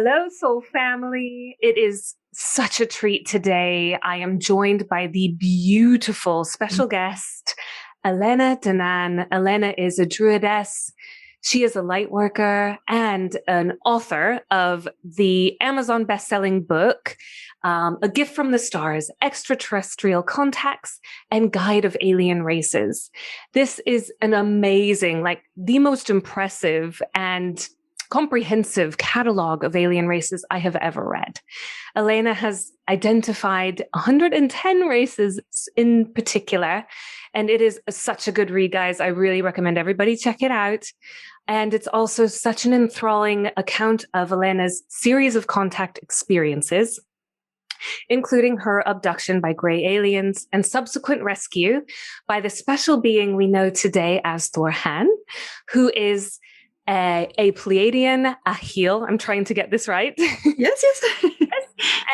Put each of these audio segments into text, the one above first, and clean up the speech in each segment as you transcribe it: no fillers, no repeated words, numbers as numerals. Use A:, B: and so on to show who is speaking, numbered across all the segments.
A: Hello, Soul Family. It is such a treat today. I am joined by the beautiful special guest, Elena Danaan. Elena is a druidess. She is a lightworker and an author of the Amazon best-selling book, A Gift from the Stars, Extraterrestrial Contacts, and Guide of Alien Races. This is an amazing, the most impressive and comprehensive catalog of alien races I have ever read. Elena has identified 110 races in particular, and it is such a good read, guys. I really recommend everybody check it out. And it's also such an enthralling account of Elena's series of contact experiences, including her abduction by gray aliens and subsequent rescue by the special being we know today as Thor-Han, who is a Pleiadian, a heel. I'm trying to get this right.
B: Yes.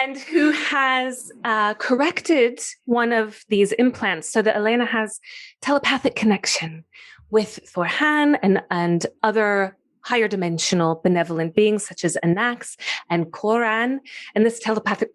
A: And who has corrected one of these implants so that Elena has telepathic connection with Thor-Han and other higher dimensional benevolent beings such as Anax and Koran. And this telepathic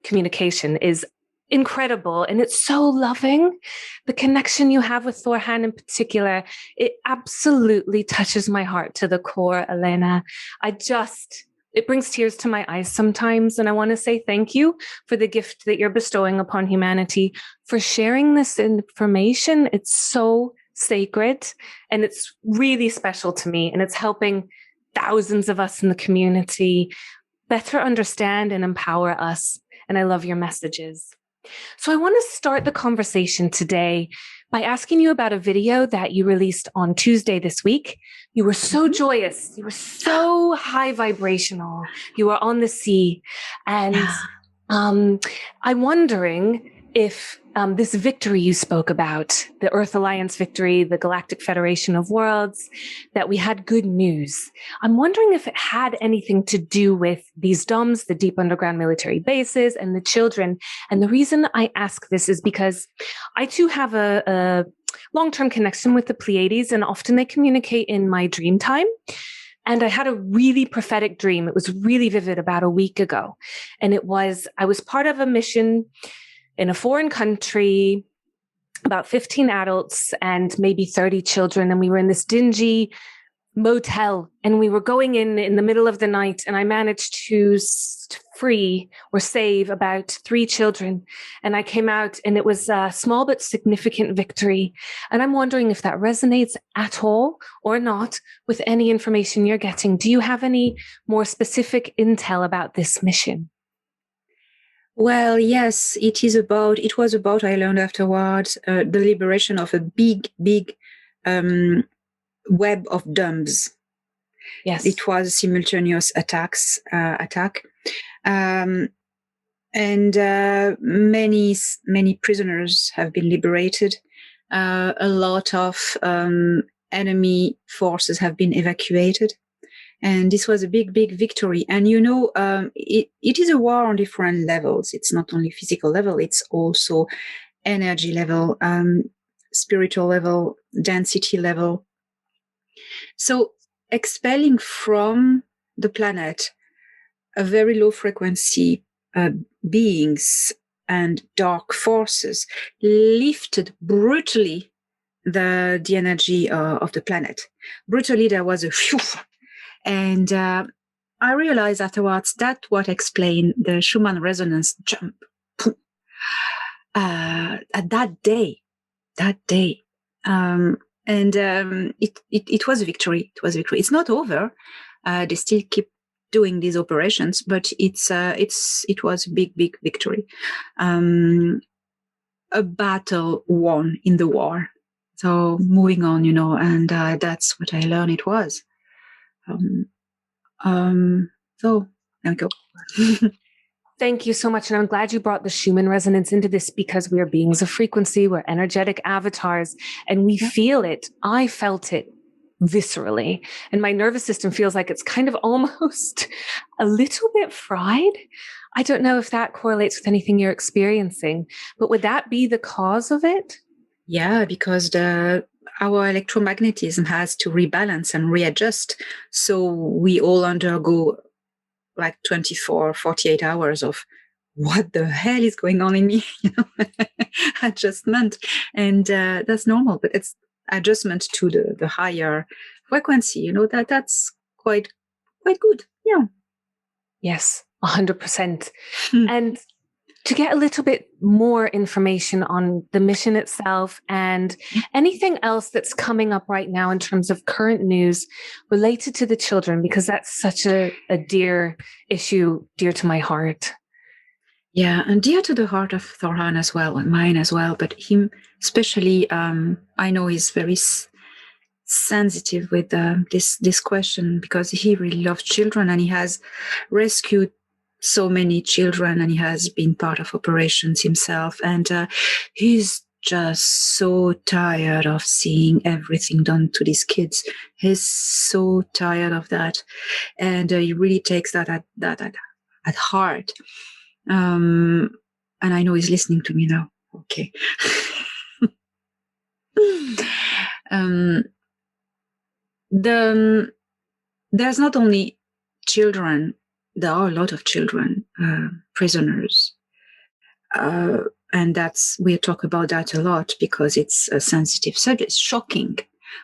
A: communication is incredible, and it's so loving. The connection you have with Thor-Han in particular, it absolutely touches my heart to the core, Elena. It brings tears to my eyes sometimes, and I want to say thank you for the gift that you're bestowing upon humanity, for sharing this information. It's so sacred, and it's really special to me, and it's helping thousands of us in the community better understand and empower us, and I love your messages. So I want to start the conversation today by asking you about a video that you released on Tuesday this week. You were so joyous. You were so high vibrational. You were on the sea. And I'm wondering if this victory you spoke about, the Earth Alliance victory, the Galactic Federation of Worlds, that we had good news. I'm wondering if it had anything to do with these DUMBs, the deep underground military bases, and the children. And the reason I ask this is because I too have a long-term connection with the Pleiades, and often they communicate in my dream time. And I had a really prophetic dream. It was really vivid about a week ago. And I was part of a mission in a foreign country, about 15 adults and maybe 30 children. And we were in this dingy motel, and we were going in the middle of the night, and I managed to free or save about 3 children. And I came out, and it was a small but significant victory. And I'm wondering if that resonates at all or not with any information you're getting. Do you have any more specific intel about this mission?
B: Well, yes, it was about, I learned afterwards, the liberation of a big web of DUMBs.
A: Yes.
B: It was a simultaneous attack. And many prisoners have been liberated. A lot of enemy forces have been evacuated. And this was a big victory. And, it is a war on different levels. It's not only physical level, it's also energy level, spiritual level, density level. So expelling from the planet a very low frequency beings and dark forces lifted brutally the energy of the planet. Brutally, there was a phew. And I realized afterwards that what explained the Schumann resonance jump at that day. It was a victory. It was a victory. It's not over. They still keep doing these operations, but it was a big victory. A battle won in the war. So moving on, and that's what I learned it was. So there we go.
A: Thank you so much. And I'm glad you brought the Schumann resonance into this, because we are beings of frequency, we're energetic avatars, and we feel it. I felt it viscerally, and my nervous system feels like it's kind of almost a little bit fried. I don't know if that correlates with anything you're experiencing, but would that be the cause of it?
B: Yeah, because our electromagnetism has to rebalance and readjust. So we all undergo like 24, 48 hours of what the hell is going on in me, adjustment. And that's normal, but it's adjustment to the higher frequency, that's quite good. Yeah.
A: Yes, 100%. And to get a little bit more information on the mission itself and anything else that's coming up right now in terms of current news related to the children, because that's such a dear issue, dear to my heart.
B: Yeah, and dear to the heart of Thorhan as well, and mine as well, but him especially, I know he's very sensitive with this question, because he really loves children, and he has rescued so many children, and he has been part of operations himself, and he's just so tired of seeing everything done to these kids. He's so tired of that, and he really takes that at heart. And I know he's listening to me now. Okay. There's not only children, there are a lot of children, prisoners. And we talk about that a lot because it's a sensitive subject. It's shocking.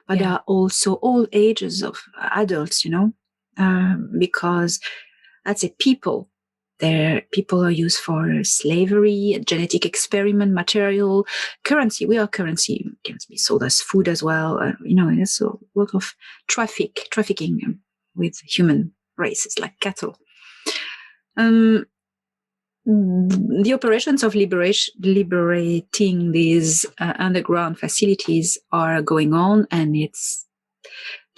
B: But there are also all ages of adults, because that's people. People are used for slavery, genetic experiment, material, currency. We are currency. It can be sold as food as well. There's a lot of trafficking with human races like cattle. The operations of liberating these underground facilities are going on, and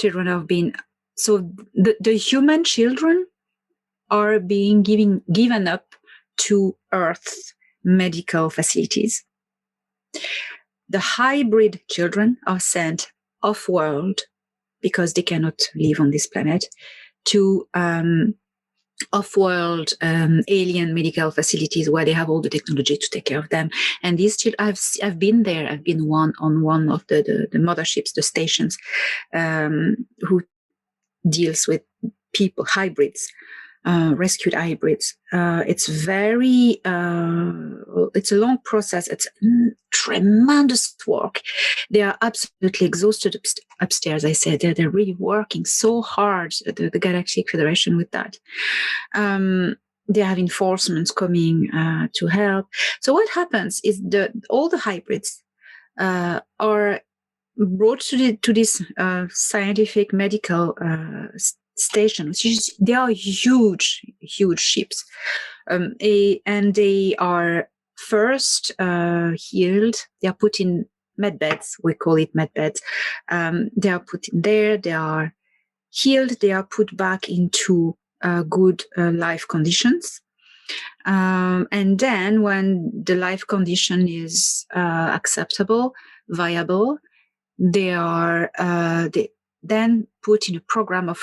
B: children have been, so the human children are being given up to Earth's medical facilities. The hybrid children are sent off-world because they cannot live on this planet to off-world alien medical facilities where they have all the technology to take care of them. And these children, I've been there. I've been on one of the motherships, the stations, who deals with people, hybrids. Rescued hybrids. It's it's a long process. It's tremendous work. They are absolutely exhausted upstairs. I said they're really working so hard, the Galactic Federation, with that. They have enforcements coming to help. So what happens is all the hybrids are brought to this scientific medical station. They are huge ships, and they are first healed. They are put in med beds. We call it med beds. They are put in there. They are healed. They are put back into good life conditions. And then when the life condition is acceptable, viable, they are then put in a program of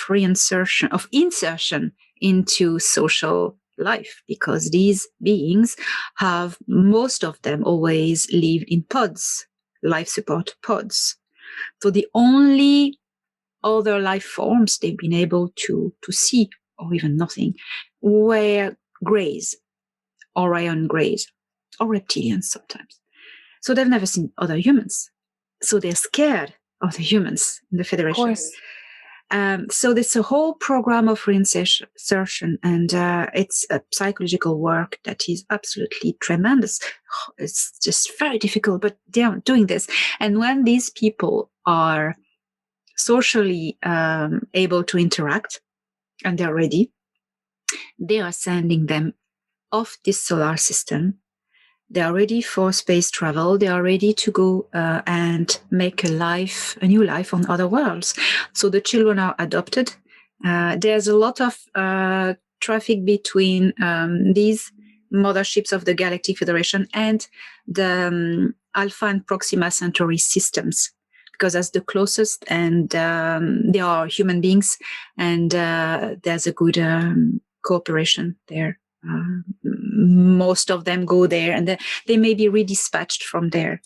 B: insertion into social life, because these beings have, most of them always lived in pods, life support pods. So the only other life forms they've been able to see, or even nothing, were greys, or iron greys, or reptilians sometimes. So they've never seen other humans. So they're scared of the humans in the Federation. Of course. So there's a whole program of reinsertion, and it's a psychological work that is absolutely tremendous. It's just very difficult, but they're doing this. And when these people are socially able to interact, and they're ready, they are sending them off this solar system. They are ready for space travel. They are ready to go and make a new life on other worlds. So the children are adopted. There's a lot of traffic between these motherships of the Galactic Federation and the Alpha and Proxima Centauri systems, because that's the closest, and they are human beings, and there's a good cooperation there. Most of them go there, and they may be redispatched from there,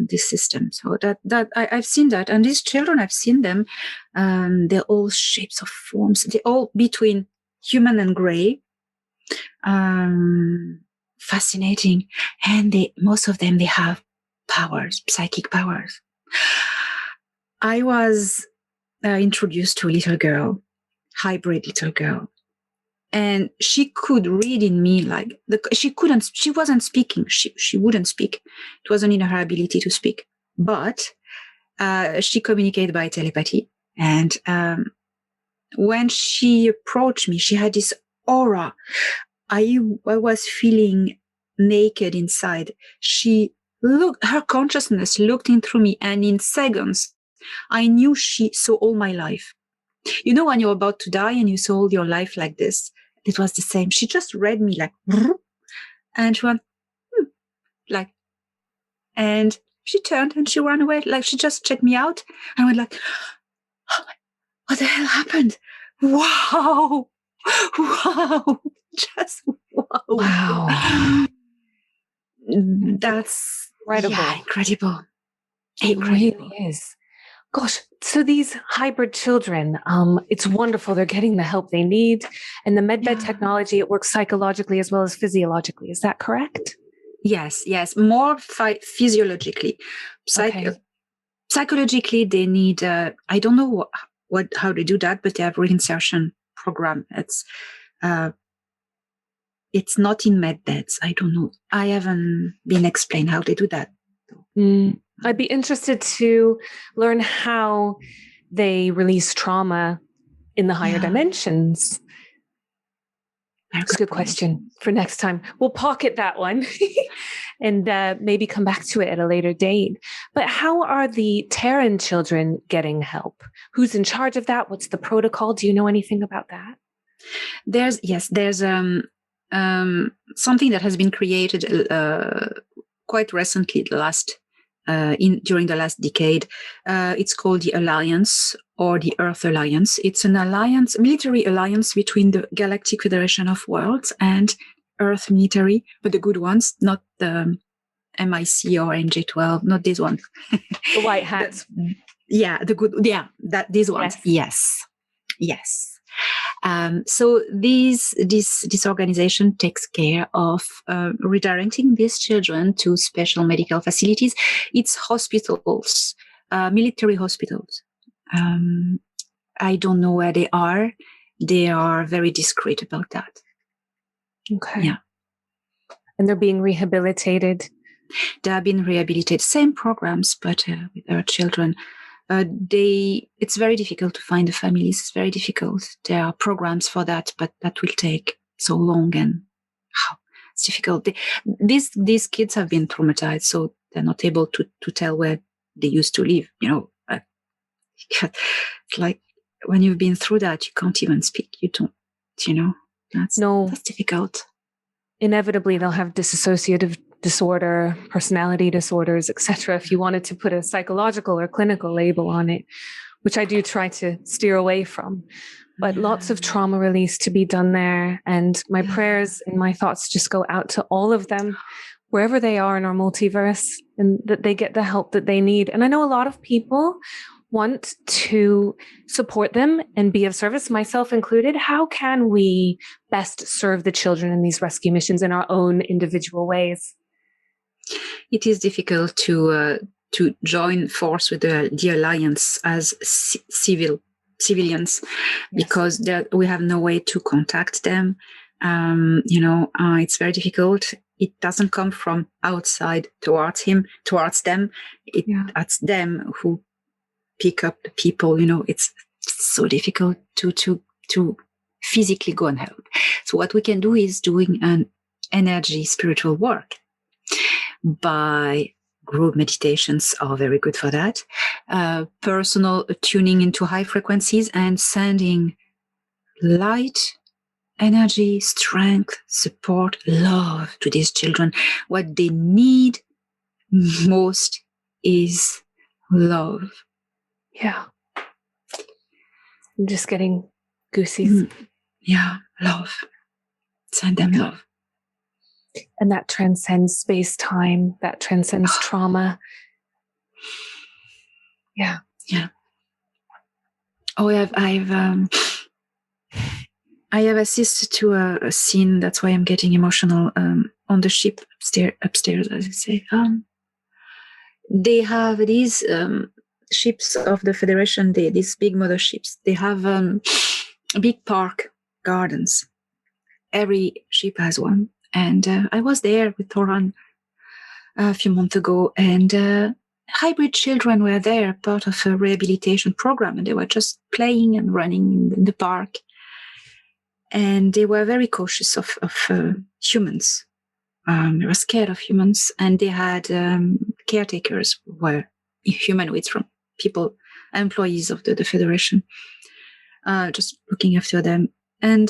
B: this system. So that I've seen that, and these children, I've seen them. They're all shapes of forms. They're all between human and gray. Fascinating. And most of them, they have powers, psychic powers. I was introduced to a little girl, hybrid little girl. And she could read in me she wasn't speaking. She wouldn't speak. It wasn't in her ability to speak, but she communicated by telepathy. And when she approached me, she had this aura. I was feeling naked inside. Her consciousness looked in through me, and in seconds, I knew she saw all my life. You know, when you're about to die and you saw all your life like this, it was the same. She just read me like, and she went, like, and she turned and she ran away. Like, she just checked me out and went like, oh, what the hell happened? Wow. Wow. Just wow.
A: Wow.
B: That's
A: incredible.
B: Yeah, incredible.
A: It really is. Gosh, so these hybrid children, it's wonderful. They're getting the help they need. And the medbed technology, it works psychologically as well as physiologically. Is that correct?
B: Yes. More physiologically. Psychologically, they need, I don't know how they do that, but they have reinsertion program. It's not in medbeds. I don't know. I haven't been explained how they do that.
A: I'd be interested to learn how they release trauma in the higher dimensions. That's a good question for next time. We'll pocket that one and maybe come back to it at a later date. But how are the Terran children getting help? Who's in charge of that? What's the protocol? Do you know anything about that?
B: There's something that has been created quite recently, during the last decade. It's called the Alliance, or the Earth Alliance. It's an alliance, military alliance between the Galactic Federation of Worlds and Earth military, but the good ones, not the MIC or MJ12, not these ones.
A: The white hats.
B: These ones. Yes. So this organization takes care of redirecting these children to special medical facilities. It's hospitals, military hospitals. I don't know where they are. They are very discreet about that.
A: Okay.
B: Yeah.
A: And they're being rehabilitated?
B: They have been rehabilitated. Same programs, but with our children. It's very difficult to find the families. It's very difficult. There are programs for that, but that will take so long, and it's difficult. These kids have been traumatized, so they're not able to tell where they used to live. It's like when you've been through that, you can't even speak. You don't, that's difficult.
A: Inevitably, they'll have dissociative disorder, personality disorders, etc. If you wanted to put a psychological or clinical label on it, which I do try to steer away from. But lots of trauma release to be done there. And my prayers and my thoughts just go out to all of them, wherever they are in our multiverse, and that they get the help that they need. And I know a lot of people want to support them and be of service, myself included. How can we best serve the children in these rescue missions in our own individual ways?
B: It is difficult to join force with the alliance as civilians, because we have no way to contact them. It's very difficult. It doesn't come from outside towards them. It's them who pick up the people. It's so difficult to physically go and help. So what we can do is doing an energy spiritual work. By group meditations are very good for that. Personal tuning into high frequencies and sending light, energy, strength, support, love to these children. What they need most is love.
A: Yeah. I'm just getting goosies.
B: Yeah, love. Send them love.
A: And that transcends space-time, that transcends trauma. Yeah.
B: Oh, I've I have assisted to a scene. That's why I'm getting emotional. On the ship upstairs, as I say. They have these ships of the Federation. These big motherships. They have big park gardens. Every ship has one. And I was there with Thoran a few months ago, and hybrid children were there, part of a rehabilitation program, and they were just playing and running in the park. And they were very cautious of humans. They were scared of humans, and they had caretakers who were humanoids from people, employees of the Federation, just looking after them. And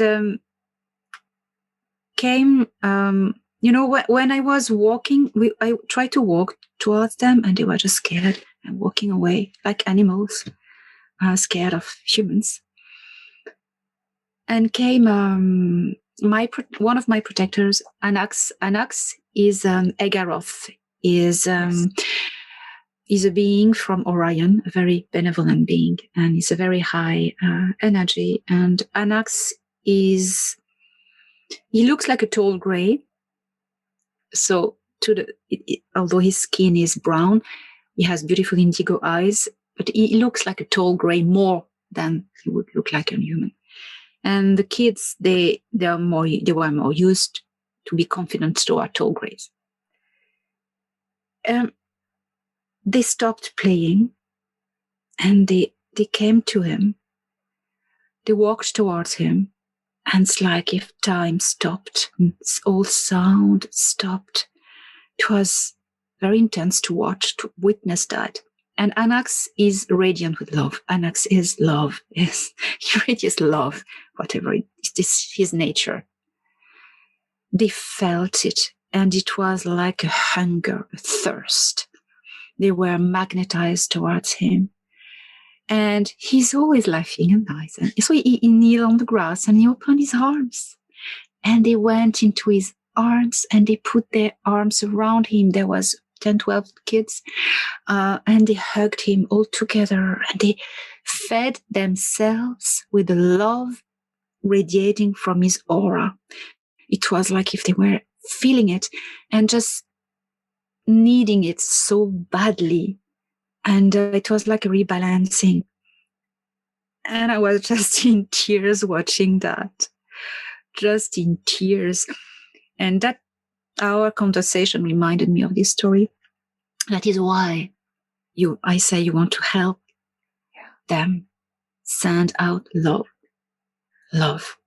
B: came, when I was walking, I tried to walk towards them, and they were just scared and walking away like animals, scared of humans. And came one of my protectors, Anax. Anax is Egaroth, is a being from Orion, a very benevolent being, and he's a very high energy. And Anax he looks like a tall gray. So although his skin is brown, he has beautiful indigo eyes, but he looks like a tall gray more than he would look like a human. And the kids, they were more used to be confident toward tall grays. They stopped playing, and they came to him. They walked towards him, and it's like if time stopped, all sound stopped. It was very intense to watch, to witness that. And Anax is radiant with love. Anax is love. Yes, he radiates love, whatever it is. This is his nature. They felt it, and it was like a hunger, a thirst. They were magnetized towards him. And he's always laughing and nice. And so he kneeled on the grass, and he opened his arms. And they went into his arms, and they put their arms around him. There was 10, 12 kids, and they hugged him all together, and they fed themselves with the love radiating from his aura. It was like if they were feeling it and just needing it so badly. And it was like a rebalancing. And I was just in tears watching that, just in tears. And that our conversation reminded me of this story. That is why I say you want to help them send out love. Love.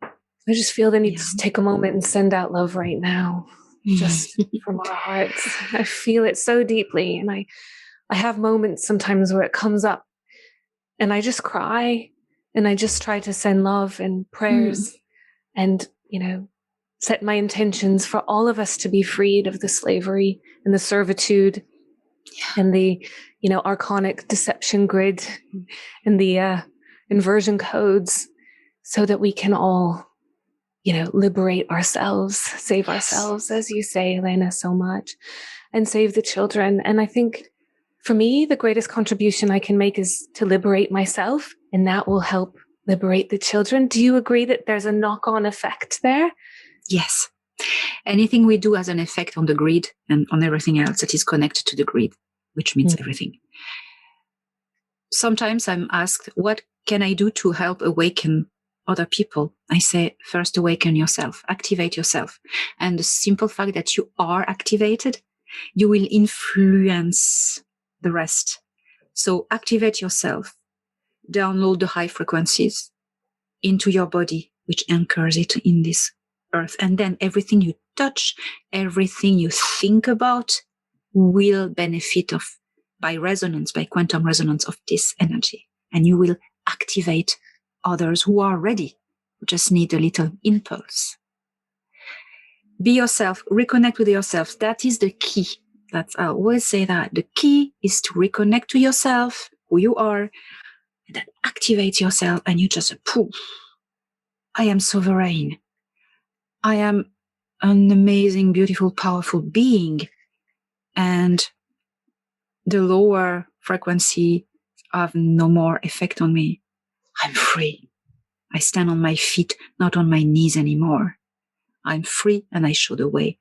A: I just feel the need to take a moment and send out love right now, just from our hearts. I feel it so deeply, and I have moments sometimes where it comes up, and I just cry, and I just try to send love and prayers, and set my intentions for all of us to be freed of the slavery and the servitude and the, archonic deception grid and the inversion codes, so that we can all, liberate ourselves, save ourselves, as you say, Elena, so much, and save the children. And I think for me, the greatest contribution I can make is to liberate myself, and that will help liberate the children. Do you agree that there's a knock-on effect there?
B: Yes. Anything we do has an effect on the grid and on everything else that is connected to the grid, which means everything. Sometimes I'm asked, what can I do to help awaken other people? I say, first awaken yourself, activate yourself. And the simple fact that you are activated, you will influence the rest. So activate yourself, download the high frequencies into your body, which anchors it in this earth. And then everything you touch, everything you think about will benefit by resonance, by quantum resonance of this energy. And you will activate others who are ready, who just need a little impulse. Be yourself, reconnect with yourself. That is the key. I always say that. The key is to reconnect to yourself, who you are, and then activate yourself, and you just poof. I am sovereign. I am an amazing, beautiful, powerful being. And the lower frequency have no more effect on me. I'm free. I stand on my feet, not on my knees anymore. I'm free and I show the way.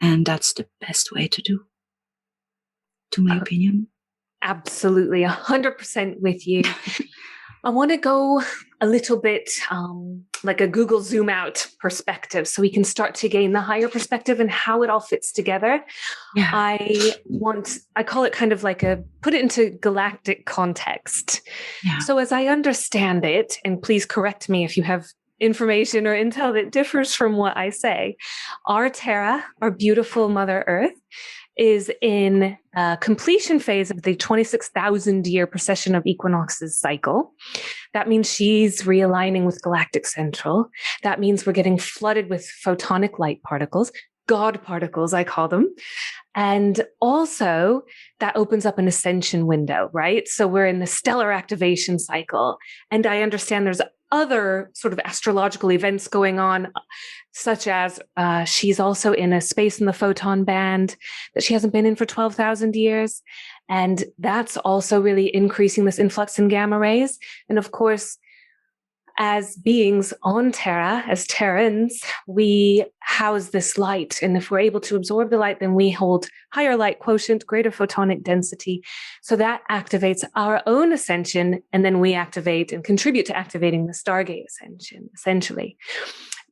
B: And that's the best way to do, to my opinion.
A: Absolutely, 100% with you. I want to go a little bit like a Google zoom out perspective so we can start to gain the higher perspective and how it all fits together.
B: Yeah.
A: I call it kind of like put it into galactic context.
B: Yeah.
A: So as I understand it, and please correct me if you have information or intel that differs from what I say, our Terra, our beautiful Mother Earth, is in completion phase of the 26,000 year precession of equinoxes cycle. That means she's realigning with galactic central. That means we're getting flooded with photonic light particles, God particles, I call them. And also that opens up an ascension window, right? So we're in the stellar activation cycle. And I understand there's other sort of astrological events going on, such as she's also in a space in the photon band that she hasn't been in for 12,000 years. And that's also really increasing this influx in gamma rays. And of course, as beings on Terra, as Terrans, we house this light. And if we're able to absorb the light, then we hold higher light quotient, greater photonic density. So that activates our own ascension. And then we activate and contribute to activating the Stargate ascension, essentially.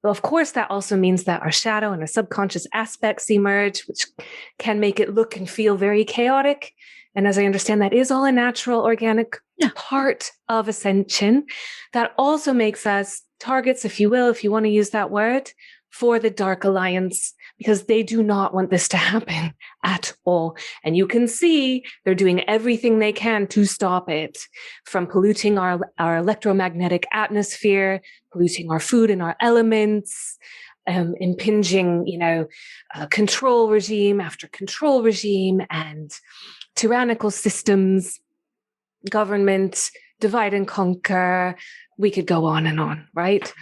A: But of course, that also means that our shadow and our subconscious aspects emerge, which can make it look and feel very chaotic. And as I understand, that is all a natural, organic part of ascension. That also makes us targets, if you will, if you want to use that word, for the Dark Alliance, because they do not want this to happen at all. And you can see they're doing everything they can to stop it, from polluting our electromagnetic atmosphere, polluting our food and our elements, impinging, control regime after control regime, and tyrannical systems, government, divide and conquer. We could go on, right?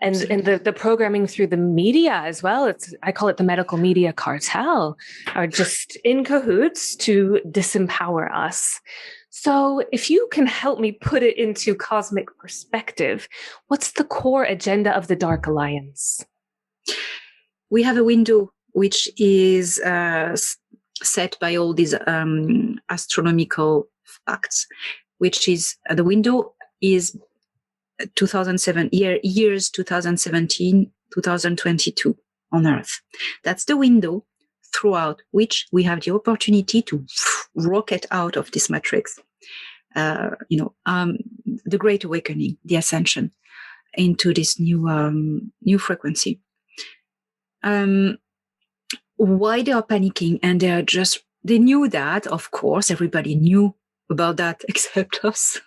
A: And the programming through the media as well, I call it the medical media cartel, are just in cahoots to disempower us. So if you can help me put it into cosmic perspective, what's the core agenda of the Dark Alliance?
B: We have a window which is set by all these astronomical facts, which is the window is 2007 years 2017 2022 on Earth. That's the window throughout which we have the opportunity to rocket out of this matrix. The Great Awakening, the ascension into this new frequency. Why they are panicking, and they knew that, of course, everybody knew about that except us.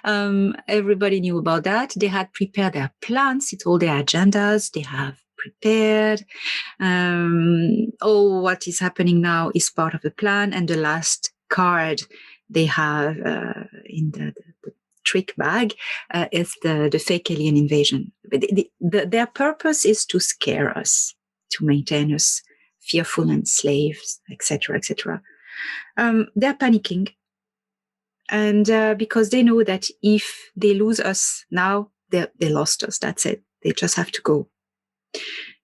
B: Everybody knew about that. They had prepared their plans. It's all their agendas they have prepared. What is happening now is part of the plan. And the last card they have in the trick bag is the fake alien invasion. Their purpose is to scare us, to maintain us fearful and slaves, etc., etc. They're panicking. And because they know that if they lose us now, they lost us. That's it. They just have to go.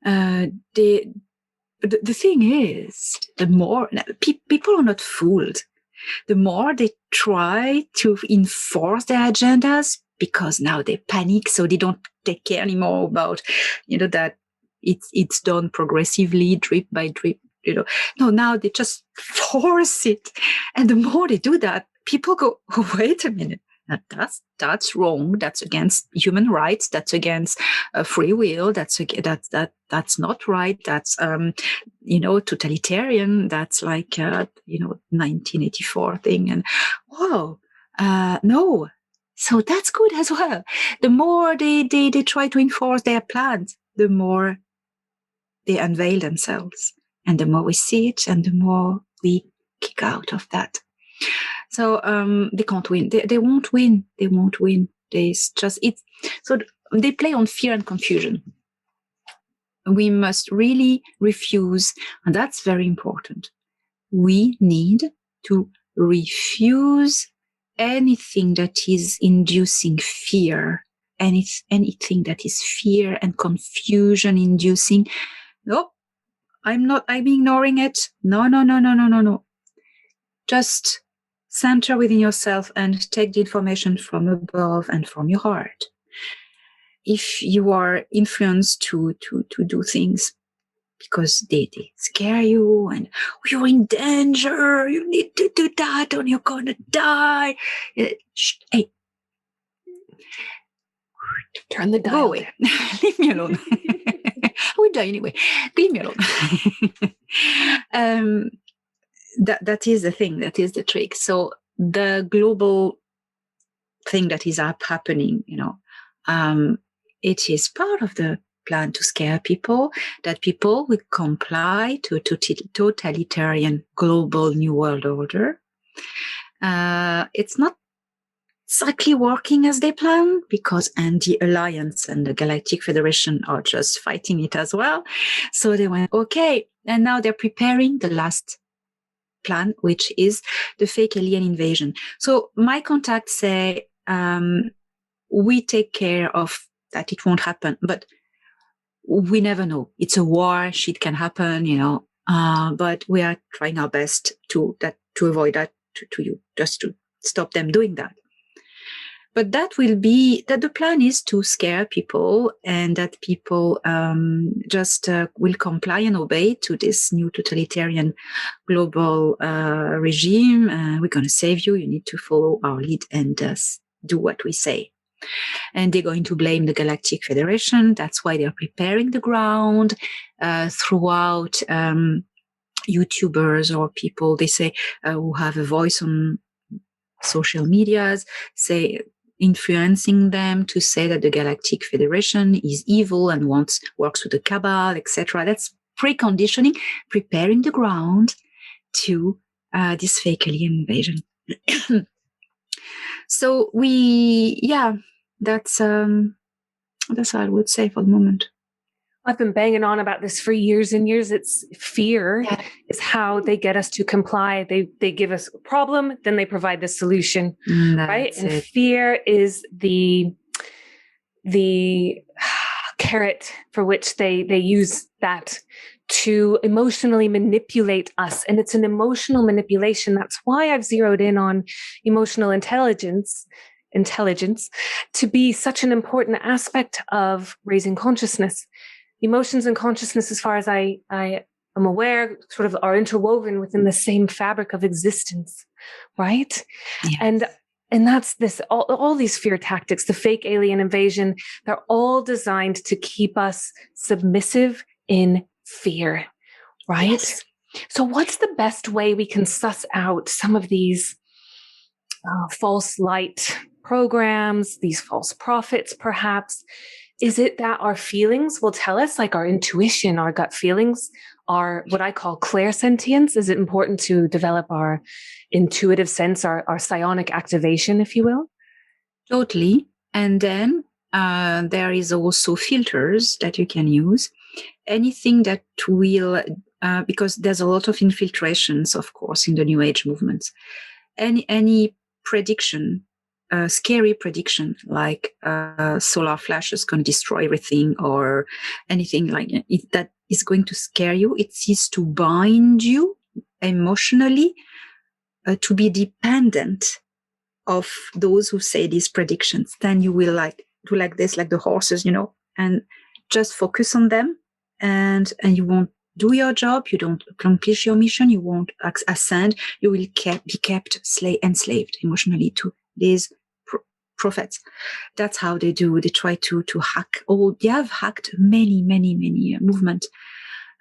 B: The thing is, the more people are not fooled. The more they try to enforce their agendas, because now they panic, so they don't take care anymore about, that it's done progressively, drip by drip. No, now they just force it, and the more they do that, people go, oh, wait a minute, that's wrong. That's against human rights. That's against free will. That's not right. That's totalitarian. That's like 1984 thing. And no. So that's good as well. The more they try to enforce their plans, the more they unveil themselves, and the more we see it, and the more we kick out of that. So they can't win. They won't win. They won't win. So they play on fear and confusion. We must really refuse, and that's very important. We need to refuse anything that is inducing fear anything that is fear and confusion inducing. No, I'm ignoring it. No. Just center within yourself and take the information from above and from your heart. If you are influenced to do things because they scare you and you're in danger, you need to do that or you're gonna die. Hey,
A: turn the dial.
B: Go away. Leave me alone. I would die anyway. Leave me alone. That is the thing. That is the trick. So the global thing that is happening, it is part of the plan to scare people, that people will comply to totalitarian global new world order. It's not exactly working as they plan because the Alliance and the Galactic Federation are just fighting it as well. So they went, okay, and now they're preparing the last plan, which is the fake alien invasion. So my contacts say, we take care of that. It won't happen, but we never know. It's a war. Shit can happen, but we are trying our best to avoid that just to stop them doing that. But that the plan is to scare people and that people just will comply and obey to this new totalitarian global regime. We're going to save you. You need to follow our lead and do what we say. And they're going to blame the Galactic Federation. That's why they're preparing the ground throughout YouTubers or people, they say, who have a voice on social medias, say, influencing them to say that the Galactic Federation is evil and works with the Cabal, etc. That's preconditioning, preparing the ground to this fake alien invasion. So that's how I would say for the moment.
A: I've been banging on about this for years and years. It's fear is how they get us to comply. They give us a problem, then they provide the solution, right? And fear is the carrot for which they use that to emotionally manipulate us. And it's an emotional manipulation. That's why I've zeroed in on emotional intelligence to be such an important aspect of raising consciousness. Emotions and consciousness, as far as I am aware, sort of are interwoven within the same fabric of existence, right? Yes. And that's this, all these fear tactics, the fake alien invasion, they're all designed to keep us submissive in fear, right? Yes. So what's the best way we can suss out some of these false light programs, these false prophets, perhaps? Is it that our feelings will tell us, like our intuition, our gut feelings, are what I call clairsentience? Is it important to develop our intuitive sense, our psionic activation, if you will?
B: Totally. And then there is also filters that you can use. Anything that will, because there's a lot of infiltrations, of course, in the New Age movements. Any prediction, scary prediction, like solar flash is going to destroy everything or anything like it, that is going to scare you. It is to bind you emotionally to be dependent of those who say these predictions. Then you will do like this, like the horses, and just focus on them, and you won't do your job. You don't accomplish your mission. You won't ascend. You will be kept enslaved emotionally to these prophets. That's how they do. They try to hack. They have hacked many movements.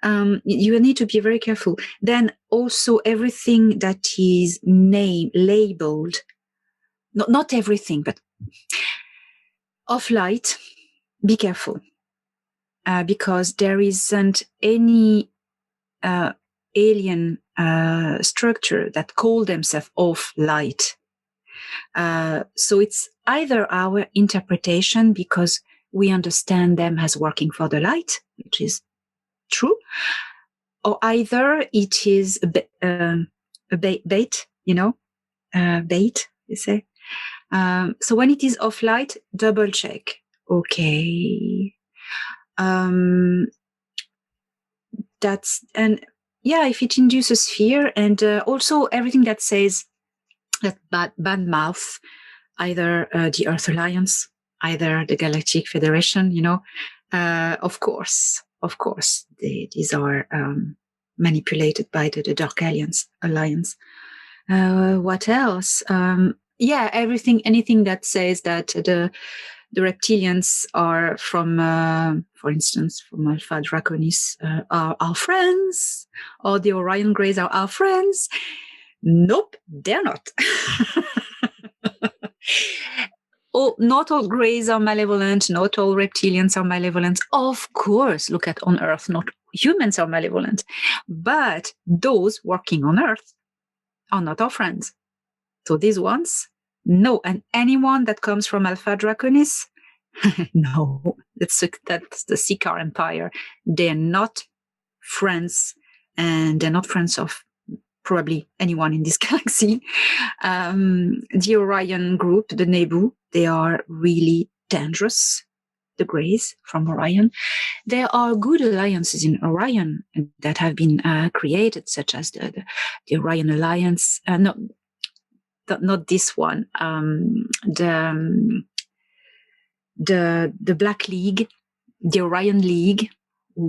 B: You need to be very careful. Then also everything that is labeled, not everything, but of light, be careful. Because there isn't any alien structure that call themselves of light. So it's either our interpretation because we understand them as working for the light, which is true, or either it is a bait, bait, they say. So when it is off light, double check. Okay. If it induces fear, and also everything that says that bad mouth, either the Earth Alliance, either the Galactic Federation, of course, these are manipulated by the Dark Alliance. What else? Anything that says that the reptilians are from, for instance, from Alpha Draconis, are our friends, or the Orion Greys are our friends. Nope, they're not. Not all Greys are malevolent. Not all reptilians are malevolent. Of course, look at on Earth, not humans are malevolent. But those working on Earth are not our friends. So these ones, no. And anyone that comes from Alpha Draconis, no, that's the Sikaar Empire. They're not friends, and they're not friends of probably anyone in this galaxy. The Orion group, the Nebu, they are really dangerous. The Greys from Orion. There are good alliances in Orion that have been created, such as the Orion Alliance. Not this one. The Black League, the Orion League,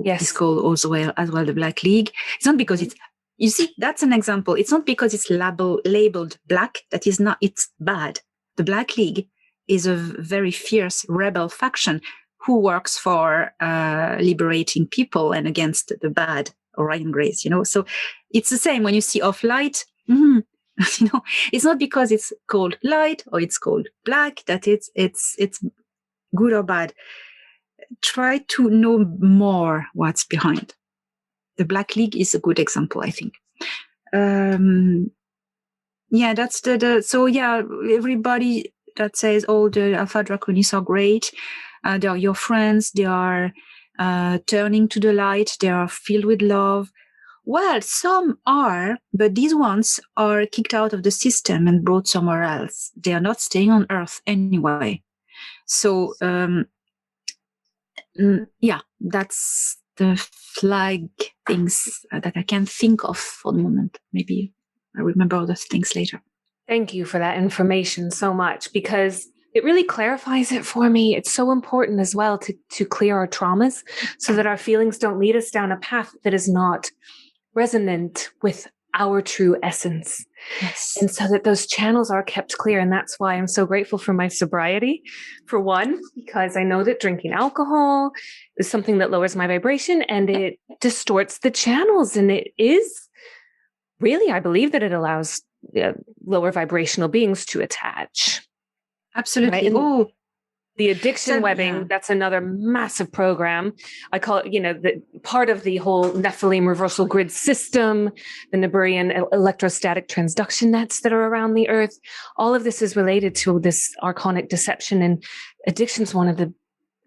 A: yes,
B: is called as well the Black League. It's not because it's, you see, that's an example. It's not because it's labeled black that is not, it's bad. The Black League is a very fierce rebel faction who works for liberating people and against the bad Orion Greys, So it's the same when you see Off Light. Mm-hmm. It's not because it's called light or it's called black that it's good or bad. Try to know more what's behind. The Black League is a good example, I think. That's everybody that says, the Alpha Draconis are great. They are your friends. They are turning to the light. They are filled with love. Well, some are, but these ones are kicked out of the system and brought somewhere else. They are not staying on Earth anyway. So, that's the flag things that I can think of for the moment. Maybe I remember other things later.
A: Thank you for that information so much, because it really clarifies it for me. It's so important as well to clear our traumas so that our feelings don't lead us down a path that is not resonant with our true essence.
B: Yes.
A: And so that those channels are kept clear. And that's why I'm so grateful for my sobriety, for one, because I know that drinking alcohol is something that lowers my vibration and it distorts the channels. And it is really, I believe that it allows lower vibrational beings to attach.
B: Absolutely.
A: Right? The addiction webbing, that's another massive program. I call it, the part of the whole Nephilim reversal grid system, the Niburian electrostatic transduction nets that are around the Earth. All of this is related to this archonic deception, and addiction is one of the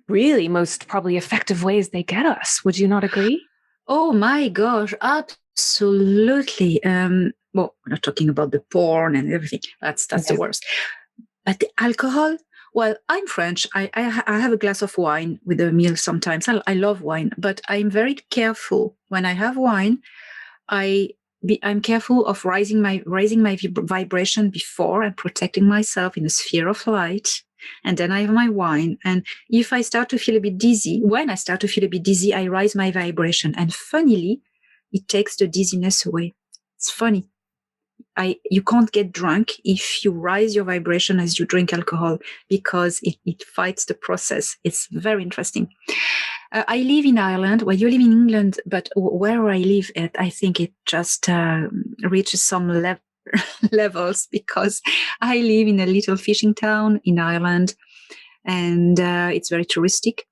A: really most probably effective ways they get us. Would you not agree?
B: Oh my gosh, absolutely. We're not talking about the porn and everything. That's the worst. But the alcohol, well, I'm French. I have a glass of wine with a meal sometimes. I love wine, but I'm very careful when I have wine. I'm careful of raising my vibration before and protecting myself in a sphere of light. And then I have my wine. And if I start to feel a bit dizzy, I raise my vibration. And funnily, it takes the dizziness away. It's funny. You can't get drunk if you raise your vibration as you drink alcohol, because it fights the process. It's very interesting. I live in Ireland, where you live in England, but where I live at, I think it just reaches some levels, because I live in a little fishing town in Ireland, and it's very touristic.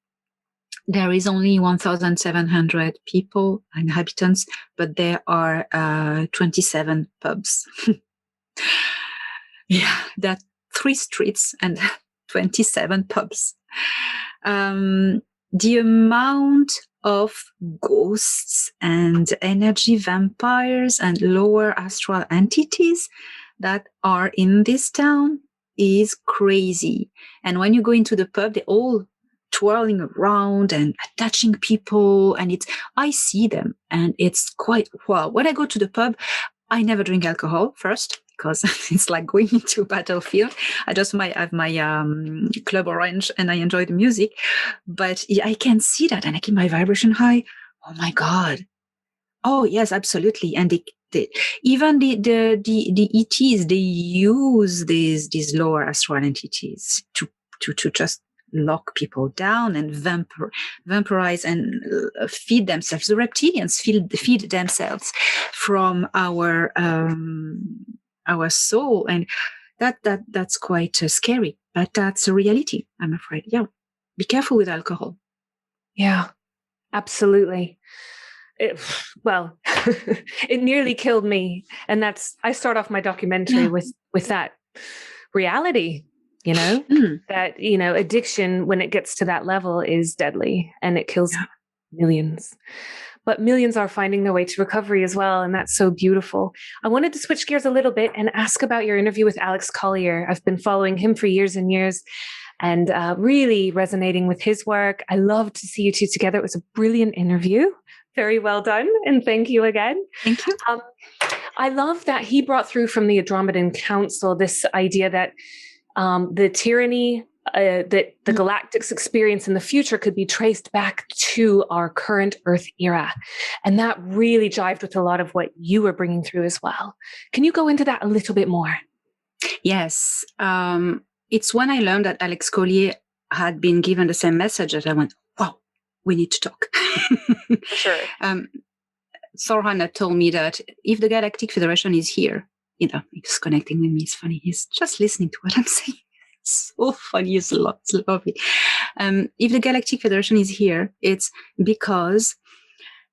B: There is only 1,700 people, inhabitants, but there are 27 pubs. That 3 streets and 27 pubs. The amount of ghosts and energy vampires and lower astral entities that are in this town is crazy. And when you go into the pub, they all twirling around and attaching people. And I see them, and it's quite, well, when I go to the pub, I never drink alcohol first, because it's like going into a battlefield. I just have my Club Orange, and I enjoy the music. But I can see that, and I keep my vibration high. Oh my God. Oh yes, absolutely. And even the ETs, they use these lower astral entities to just lock people down and vampirize and feed themselves. The reptilians feed themselves from our soul, and that's quite scary. But that's a reality, I'm afraid. Yeah, be careful with alcohol.
A: Yeah, absolutely. It nearly killed me, and I start off my documentary with that reality. That addiction, when it gets to that level, is deadly, and it kills millions. But millions are finding their way to recovery as well, and that's so beautiful. I wanted to switch gears a little bit and ask about your interview with Alex Collier. I've been following him for years and years, and really resonating with his work. I love to see you two together. It was a brilliant interview. Very well done. And thank you again.
B: Thank you.
A: I love that he brought through from the Andromedan Council this idea that the tyranny that the Galactics experience in the future could be traced back to our current Earth era. And that really jived with a lot of what you were bringing through as well. Can you go into that a little bit more?
B: Yes. It's when I learned that Alex Collier had been given the same message that I went, wow, we need to talk.
A: Sure.
B: Sorhan had told me that if the Galactic Federation is here, he's connecting with me. It's funny. He's just listening to what I'm saying. It's so funny. It's lovely. If the Galactic Federation is here, it's because,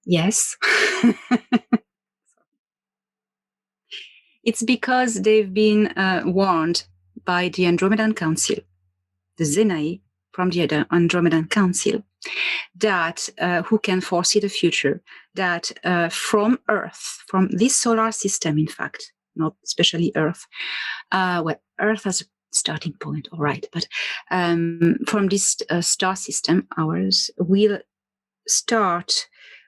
B: yes, it's because they've been warned by the Andromedan Council, the Zenae from the Andromedan Council, that who can foresee the future, that from Earth, from this solar system, in fact, not especially Earth, Earth has a starting point, all right, but from this star system, ours, will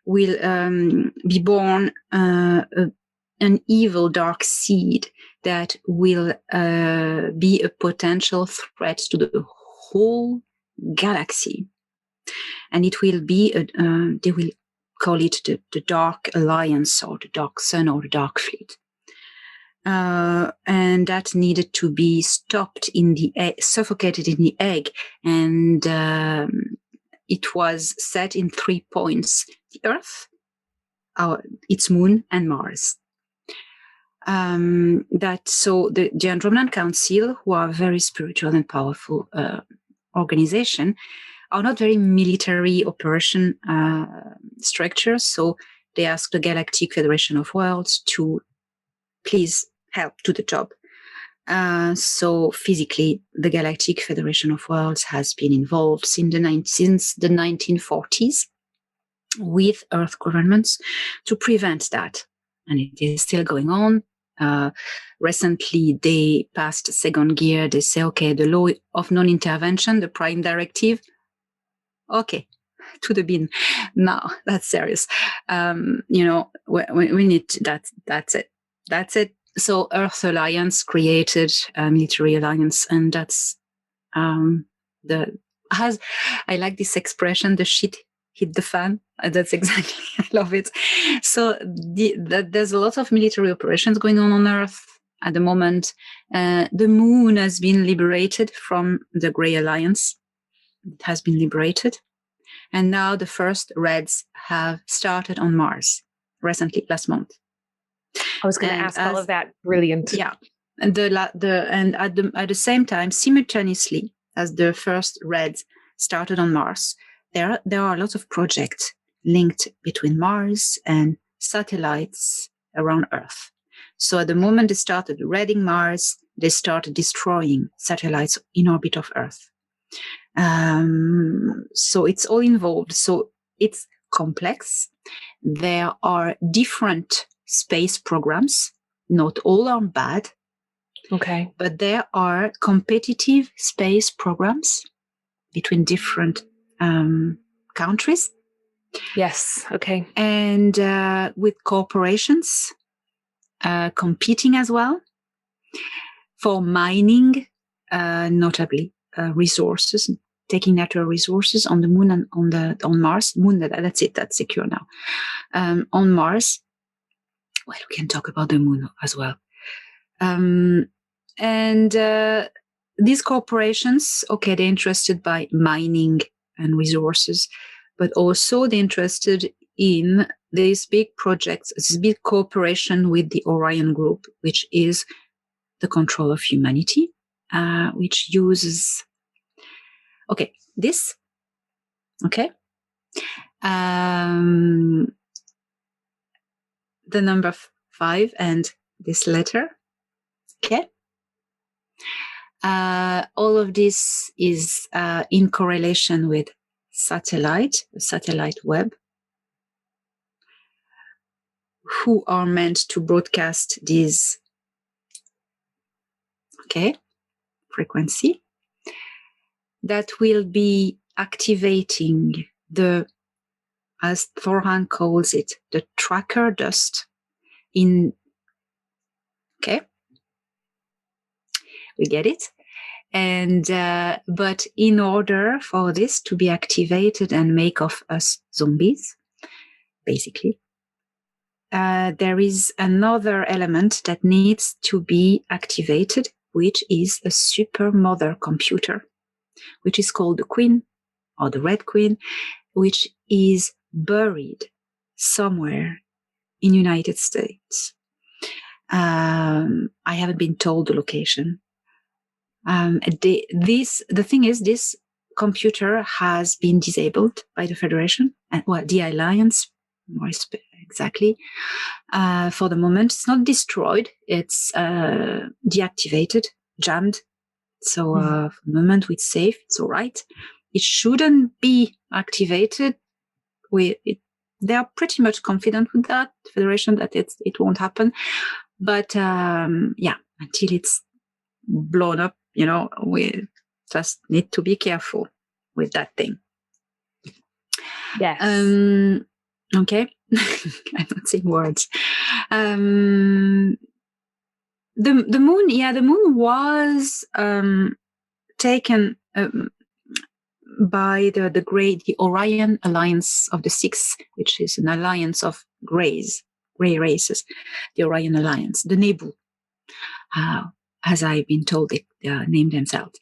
B: be born an evil dark seed that will be a potential threat to the whole galaxy. And it will be, they will call it the Dark Alliance, or the Dark Sun, or the Dark Fleet. And that needed to be stopped in the egg, suffocated in the egg. And it was set in 3 points: the Earth, its moon, and Mars. So the Andromedan Council, who are very spiritual and powerful organization, are not very military operation structures. So they asked the Galactic Federation of Worlds to please help do the job. So physically, the Galactic Federation of Worlds has been involved since the 1940s with Earth governments to prevent that. And it is still going on. Recently, they passed second gear. They say, okay, the law of non-intervention, the prime directive, okay, to the bin. Now, that's serious. We need that's it. That's it. So Earth Alliance created a military alliance, and that's I like this expression, the shit hit the fan. That's exactly, I love it. So there's a lot of military operations going on Earth at the moment. The moon has been liberated from the Grey Alliance. It has been liberated. And now the first raids have started on Mars last month.
A: I was going to ask all of that. Brilliant.
B: Yeah. And at the same time, simultaneously as the first raids started on Mars, there are lots of projects linked between Mars and satellites around Earth. So at the moment they started raiding Mars, they started destroying satellites in orbit of Earth. So it's all involved. So it's complex. There are different space programs. Not all are bad.
A: Okay.
B: But there are competitive space programs between different countries.
A: Yes. Okay.
B: And with corporations competing as well for mining, notably resources, taking natural resources on the moon and on Mars. Moon, that's it. That's secure now. On Mars, well, we can talk about the moon as well. And these corporations, okay, they're interested by mining and resources, but also they're interested in these big projects, this big cooperation with the Orion Group, which is the control of humanity, which uses, okay, this, okay, the number 5 and this letter, okay. All of this is in correlation with satellite web, who are meant to broadcast these, okay, frequency that will be activating the, as Thorhan calls it, the tracker dust in, okay, we get it. And but in order for this to be activated and make of us zombies, basically, there is another element that needs to be activated, which is a super mother computer, which is called the Queen or the Red Queen, which is buried somewhere in the United States. I haven't been told the location. The thing is, this computer has been disabled by the Federation, and well, the Alliance, more exactly. For the moment, it's not destroyed; it's deactivated, jammed. So for the moment, it's safe. It's all right. It shouldn't be activated. They are pretty much confident with that, the Federation, that it won't happen. But yeah, until it's blown up, we just need to be careful with that thing.
A: Yes.
B: Okay. I'm not saying words. The moon, the moon was taken by the Orion Alliance of the Six, which is an alliance of gray races, the Orion Alliance, the Nebu, as I've been told they name themselves,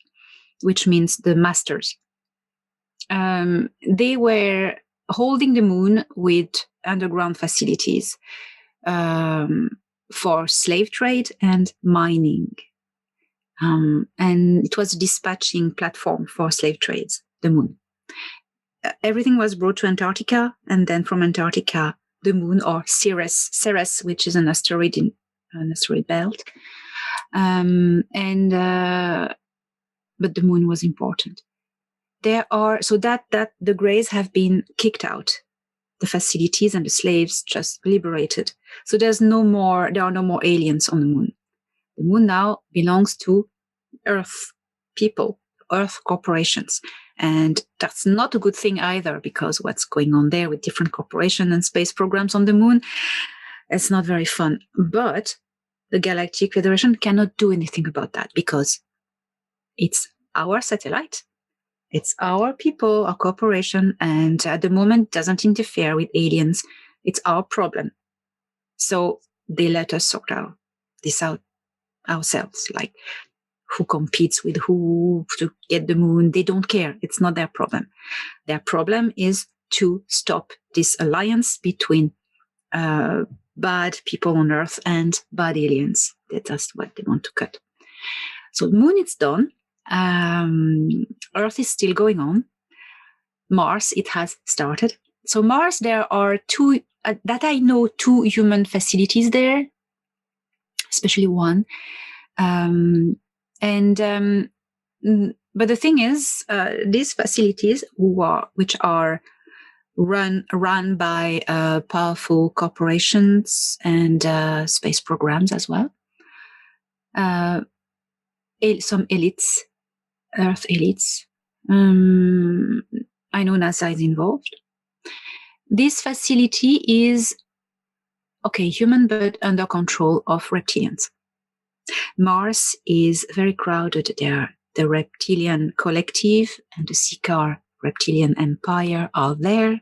B: which means the masters. They were holding the moon with underground facilities for slave trade and mining. And it was a dispatching platform for slave trades, the moon. Everything was brought to Antarctica, and then from Antarctica, the moon, or Ceres, which is an asteroid in an asteroid belt. But the moon was important. So that the Greys have been kicked out, the facilities and the slaves just liberated. So there are no more aliens on the moon. The moon now belongs to Earth people, Earth corporations. And that's not a good thing either, because what's going on there with different corporations and space programs on the moon, it's not very fun. But the Galactic Federation cannot do anything about that, because it's our satellite. It's our people, our corporation, and at the moment doesn't interfere with aliens. It's our problem. So they let us sort this out ourselves, like who competes with who to get the moon. They don't care. It's not their problem. Their problem is to stop this alliance between bad people on Earth and bad aliens. That's what they want to cut. So the moon is done. Earth is still going on. Mars, it has started. So Mars, there are two, that I know, 2 human facilities there, especially one. But the thing is, these facilities, which are run by powerful corporations and space programs as well, some elites, Earth elites, I know NASA is involved. This facility is, human, but under control of reptilians. Mars is very crowded there. The reptilian collective and the Sikaar reptilian empire are there.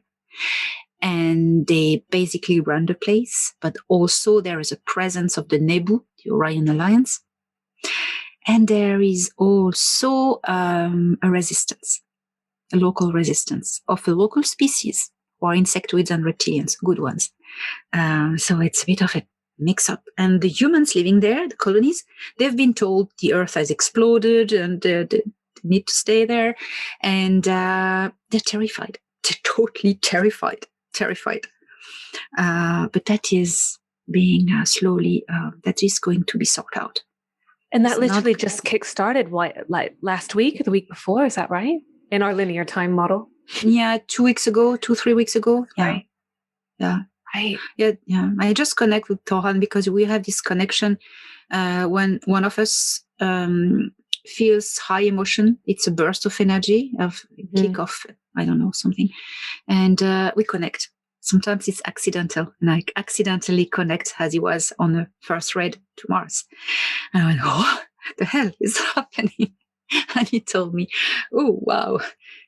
B: And they basically run the place. But also there is a presence of the Nebu, the Orion Alliance. And there is also a resistance, a local resistance of a local species, or insectoids and reptilians, good ones. So it's a bit of a mix-up. And the humans living there, the colonies, they've been told the Earth has exploded and they need to stay there. And they're terrified. They're totally terrified. But that is being slowly, that is going to be sorted out.
A: And that literally just kick-started, like last week or the week before, is that right? In our linear time model?
B: Yeah, 3 weeks ago. Yeah.
A: Right.
B: Yeah.
A: Right.
B: Yeah. I just connect with Toran because we have this connection when one of us feels high emotion. It's a burst of energy, of kick off, I don't know, something. And we connect. Sometimes it's accidental, and I accidentally connect as he was on the first raid to Mars. And I went, oh, the hell is happening? And he told me, oh, wow.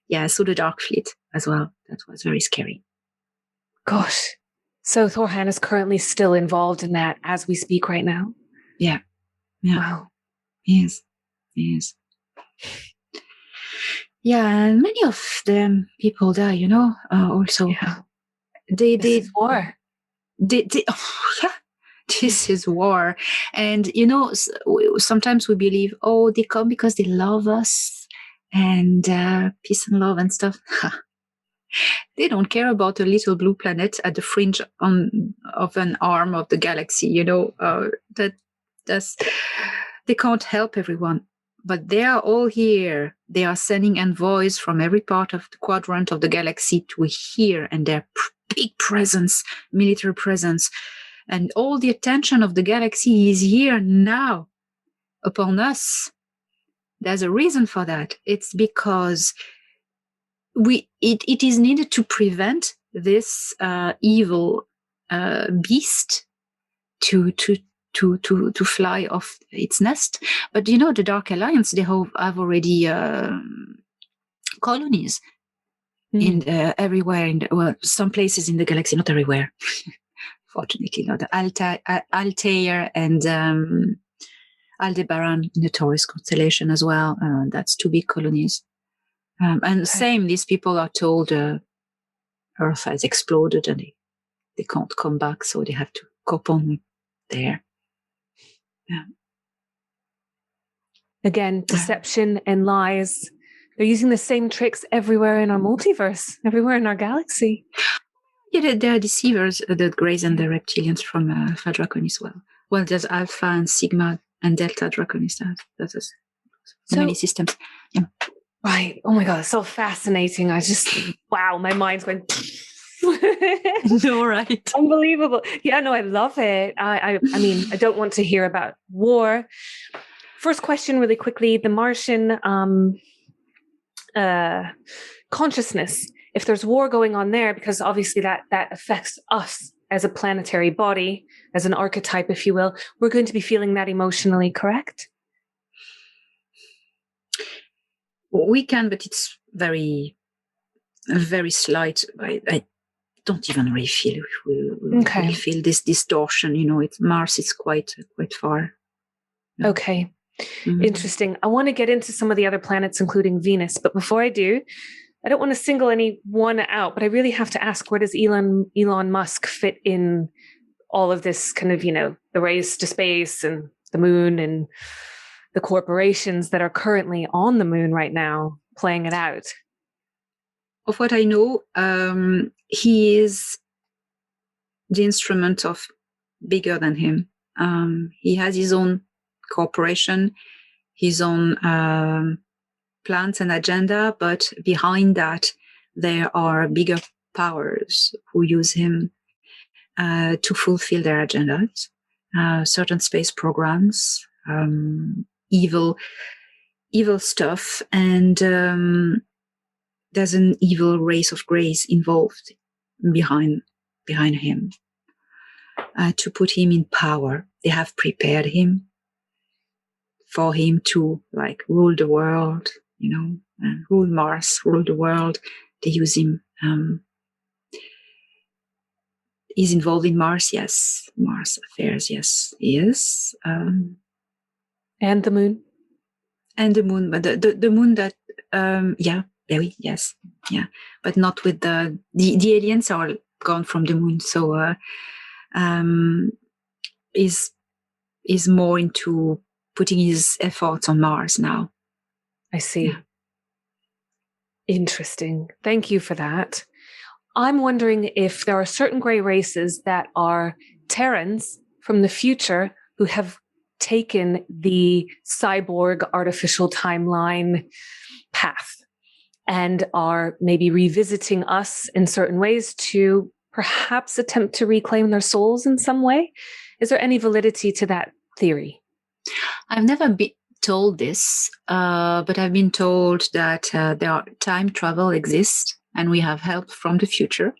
B: Yeah, I saw the Dark Fleet as well. That was very scary.
A: Gosh. So Thorhan is currently still involved in that as we speak right now?
B: Yeah.
A: Wow.
B: Yes. Yeah, and many of them people die, also.
A: Yeah.
B: This
A: is war.
B: This is war. And, sometimes we believe, they come because they love us and peace and love and stuff. They don't care about a little blue planet at the fringe of an arm of the galaxy, they can't help everyone. But they are all here. They are sending envoys from every part of the quadrant of the galaxy to here, and their big presence, military presence, and all the attention of the galaxy is here now upon us. There's a reason for that. It's because it is needed to prevent this evil beast to fly off its nest. But the Dark Alliance, they have already colonies in everywhere some places in the galaxy, not everywhere. Fortunately, not Altair and Aldebaran in the Taurus constellation as well. That's 2 big colonies. And same, these people are told Earth has exploded and they can't come back, so they have to cope on there. Yeah.
A: Again, deception and lies. They're using the same tricks everywhere in our multiverse, everywhere in our galaxy.
B: Yeah, there are deceivers, the Greys and the Reptilians from Alpha Draconis as well. Well, there's Alpha and Sigma and Delta Draconis. That's so many systems. Yeah.
A: Right. Oh my God, it's so fascinating. Wow, my mind's going.
B: All right.
A: Unbelievable. Yeah, no, I love it. I mean, I don't want to hear about war. First question, really quickly: the Martian consciousness. If there's war going on there, because obviously that affects us as a planetary body, as an archetype, if you will, we're going to be feeling that emotionally, correct?
B: We can, but it's very, very slight. I don't even really feel we feel this distortion. Mars is quite far.
A: Yeah. Okay, interesting. I want to get into some of the other planets, including Venus, but before I do, I don't want to single any one out, but I really have to ask, where does Elon Musk fit in all of this kind of, the race to space and the moon and the corporations that are currently on the moon right now playing it out?
B: Of what I know, he is the instrument of bigger than him. He has his own corporation, his own plans and agenda, but behind that, there are bigger powers who use him to fulfill their agendas, certain space programs, evil stuff, and there's an evil race of grace involved behind him to put him in power. They have prepared him for him to like rule the world, and rule Mars, rule the world. They use him. He's involved in Mars, yes. Mars affairs, yes, he is.
A: And the moon.
B: And the moon, but the moon that, yes, yeah, but not with the aliens are gone from the moon, so is more into putting his efforts on Mars now.
A: I see. Yeah. Interesting. Thank you for that. I'm wondering if there are certain gray races that are Terrans from the future who have taken the cyborg artificial timeline path and are maybe revisiting us in certain ways to perhaps attempt to reclaim their souls in some way. Is there any validity to that theory?
B: I've never been told this, but I've been told that time travel exists and we have help from the future.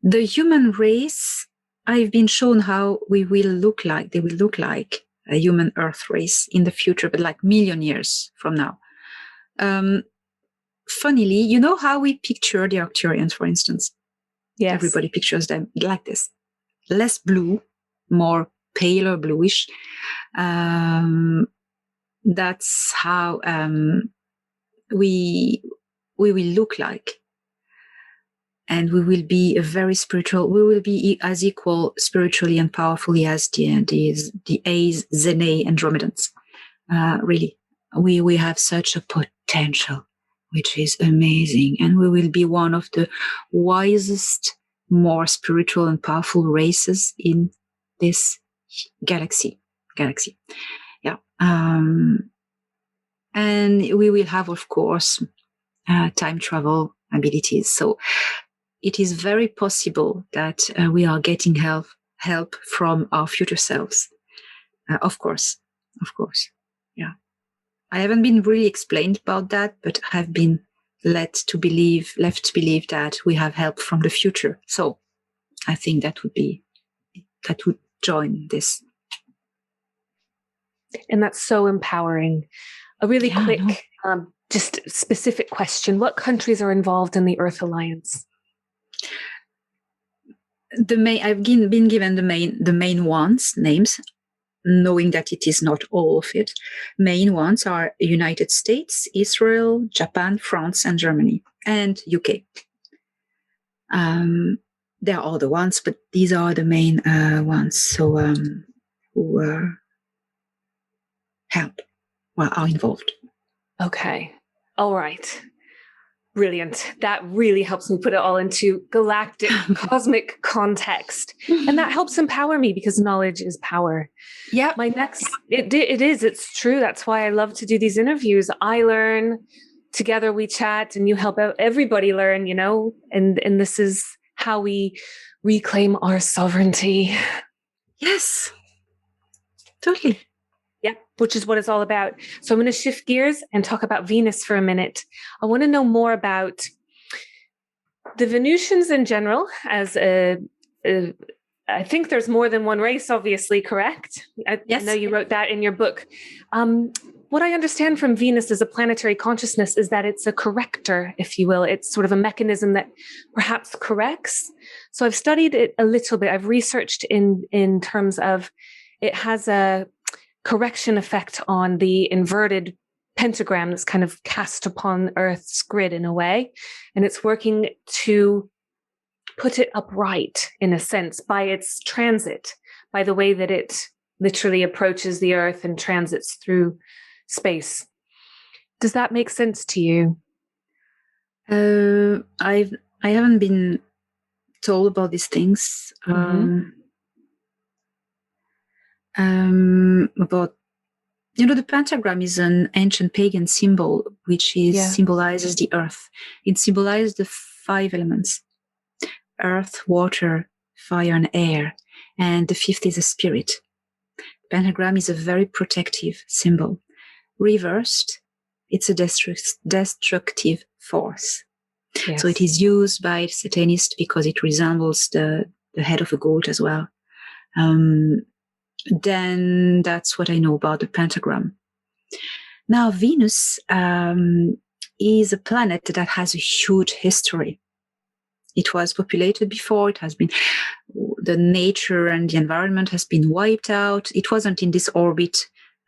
B: The human race, I've been shown how they will look like a human Earth race in the future, but like million years from now. Funnily, you know how we picture the Arcturians, for instance?
A: Yes.
B: Everybody pictures them like this. Less blue, more paler bluish. That's how we will look like. And we will be we will be as equal spiritually and powerfully as the A's, Zene, Andromedans. Really, we have such a potential, which is amazing. And we will be one of the wisest, more spiritual and powerful races in this galaxy. Yeah. And we will have, of course, time travel abilities. So it is very possible that we are getting help from our future selves. Of course. Yeah. I haven't been really explained about that, but have been left to believe that we have help from the future. So I think that would join this.
A: And that's so empowering. A really quick, just specific question. What countries are involved in the Earth Alliance?
B: I've been given the main ones, names, knowing that it is not all of it. Main ones are United States, Israel, Japan, France, and Germany, and UK. There are other ones, but these are the main ones. So who are involved.
A: Okay. All right. Brilliant. That really helps me put it all into galactic, cosmic context. And that helps empower me because knowledge is power.
B: Yeah.
A: It's true. That's why I love to do these interviews. I learn, together we chat, and you help everybody learn, and this is how we reclaim our sovereignty.
B: Yes. Totally.
A: Yeah, which is what it's all about. So I'm going to shift gears and talk about Venus for a minute. I want to know more about the Venusians in general as I think there's more than one race, obviously, correct?
B: Yes.
A: I know you wrote that in your book. What I understand from Venus as a planetary consciousness is that it's a corrector, if you will. It's sort of a mechanism that perhaps corrects. So I've studied it a little bit. I've researched in terms of it has a correction effect on the inverted pentagram that's kind of cast upon Earth's grid in a way. And it's working to put it upright in a sense by its transit, by the way that it literally approaches the Earth and transits through space. Does that make sense to you?
B: I haven't been told about these things. About the pentagram is an ancient pagan symbol which symbolizes the earth. It symbolizes the 5 elements: earth, water, fire, and air, and the 5th is a spirit. Pentagram is a very protective symbol. Reversed, It's a destructive force.
A: Yes.
B: So it is used by Satanists because it resembles the head of a goat as well. Then that's what I know about the pentagram. Now, Venus is a planet that has a huge history. It was populated before. It has been, the nature and the environment has been wiped out. It wasn't in this orbit.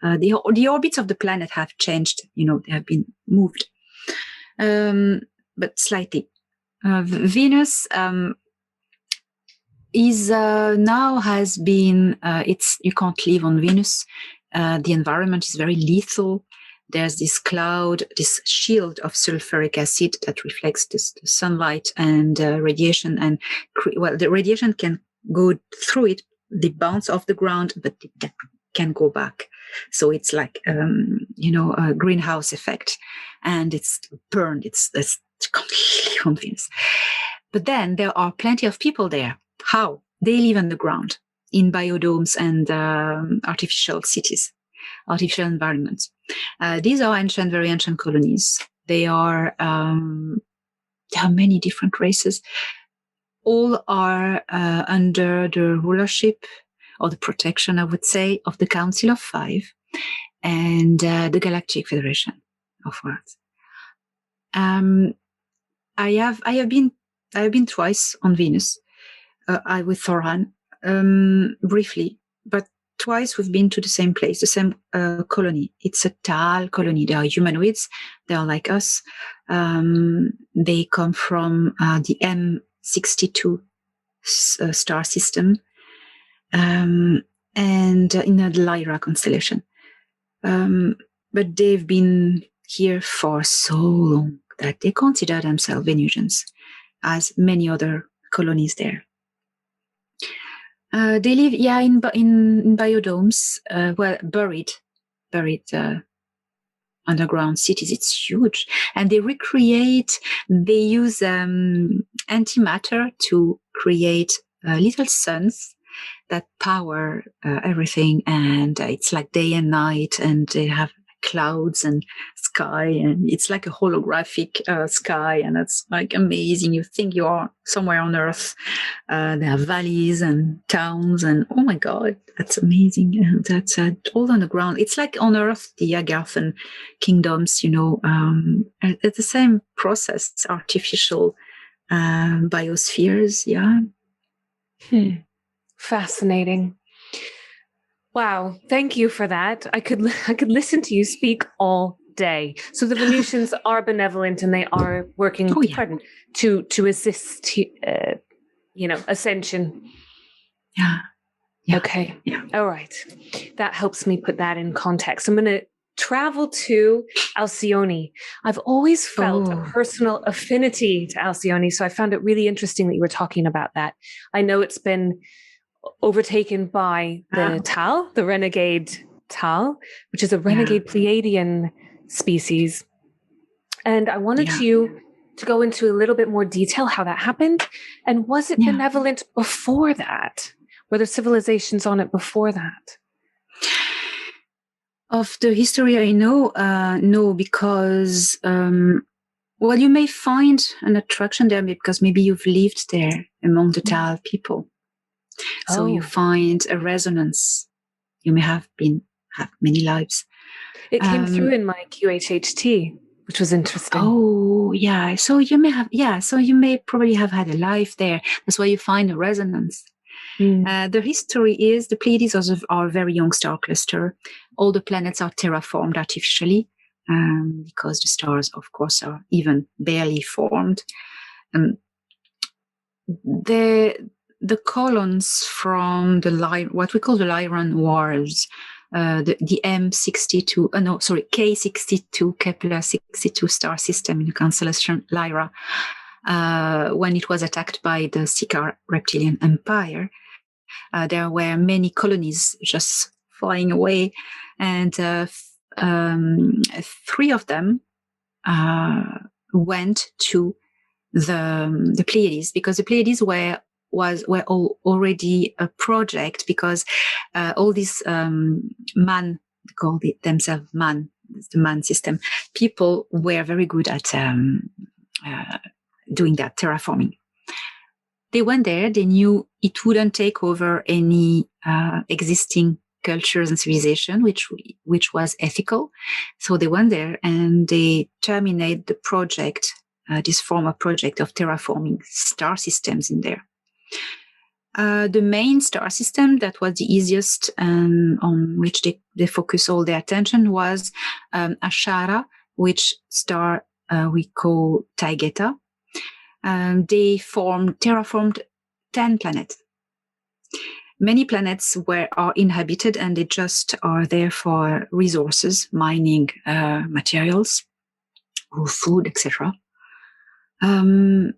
B: The orbits of the planet have changed. They have been moved, but slightly. Venus is now has been. You can't live on Venus. The environment is very lethal. There's this cloud, this shield of sulfuric acid that reflects the sunlight and radiation. And the radiation can go through it, they bounce off the ground, but it can go back. So it's like, a greenhouse effect, and it's burned. It's completely on Venus. But then there are plenty of people there. How? They live underground in biodomes and artificial cities, artificial environments. These are very ancient colonies. There are many different races. All are under the rulership or the protection, I would say, of the Council of Five and the Galactic Federation of Worlds. I have been twice on Venus. With Thoran, briefly, but twice we've been to the same place, the same colony. It's a Tal colony. They are humanoids. They are like us. They come from the M62 star system, and in the Lyra constellation. But they've been here for so long that they consider themselves Venusians, as many other colonies there. They live, in biodomes, buried underground cities. It's huge, and they use antimatter to create little suns that power everything, and it's like day and night, and they have clouds and sky, and it's like a holographic sky, and it's like amazing. You think you are somewhere on Earth. They have valleys and towns, and oh my God, that's amazing. And that's all on the ground. It's like on Earth, the Agarthan kingdoms, it's the same process. It's artificial biospheres. Yeah.
A: Fascinating. Wow, thank you for that. I could listen to you speak all day. So the Venusians are benevolent, and they are working to assist ascension.
B: Yeah.
A: Okay.
B: Yeah.
A: All right. That helps me put that in context. I'm going to travel to Alcyone. I've always felt a personal affinity to Alcyone, so I found it really interesting that you were talking about that. I know it's been overtaken by the Tal, the renegade Tal, which is a renegade Pleiadian species. And I wanted you to go into a little bit more detail how that happened. And was it benevolent before that? Were there civilizations on it before that?
B: Of the history I know, no, because, you may find an attraction there because maybe you've lived there among the Tal people. So you find a resonance. You may have many lives.
A: It came through in my QHHT, which was interesting.
B: Oh, yeah. So you may probably have had a life there. That's why you find a resonance. The history is the Pleiades are a very young star cluster. All the planets are terraformed artificially because the stars, of course, are even barely formed. The colons from what we call the Lyran Wars, the M62, K62, Kepler 62 star system in the constellation Lyra, when it was attacked by the Siccar reptilian empire, there were many colonies just flying away, and 3 of them went to the Pleiades, because the Pleiades were already a project, because all these man, called themselves man, the man system, people were very good at doing that, terraforming. They went there, they knew it wouldn't take over any existing cultures and civilization, which was ethical. So they went there and they terminated the project, this former project of terraforming star systems in there. The main star system that was the easiest and on which they focus all their attention was Ashara, which star we call Taygeta. They terraformed 10 planets. Many planets are inhabited and they just are there for resources, mining materials, or food, etc. So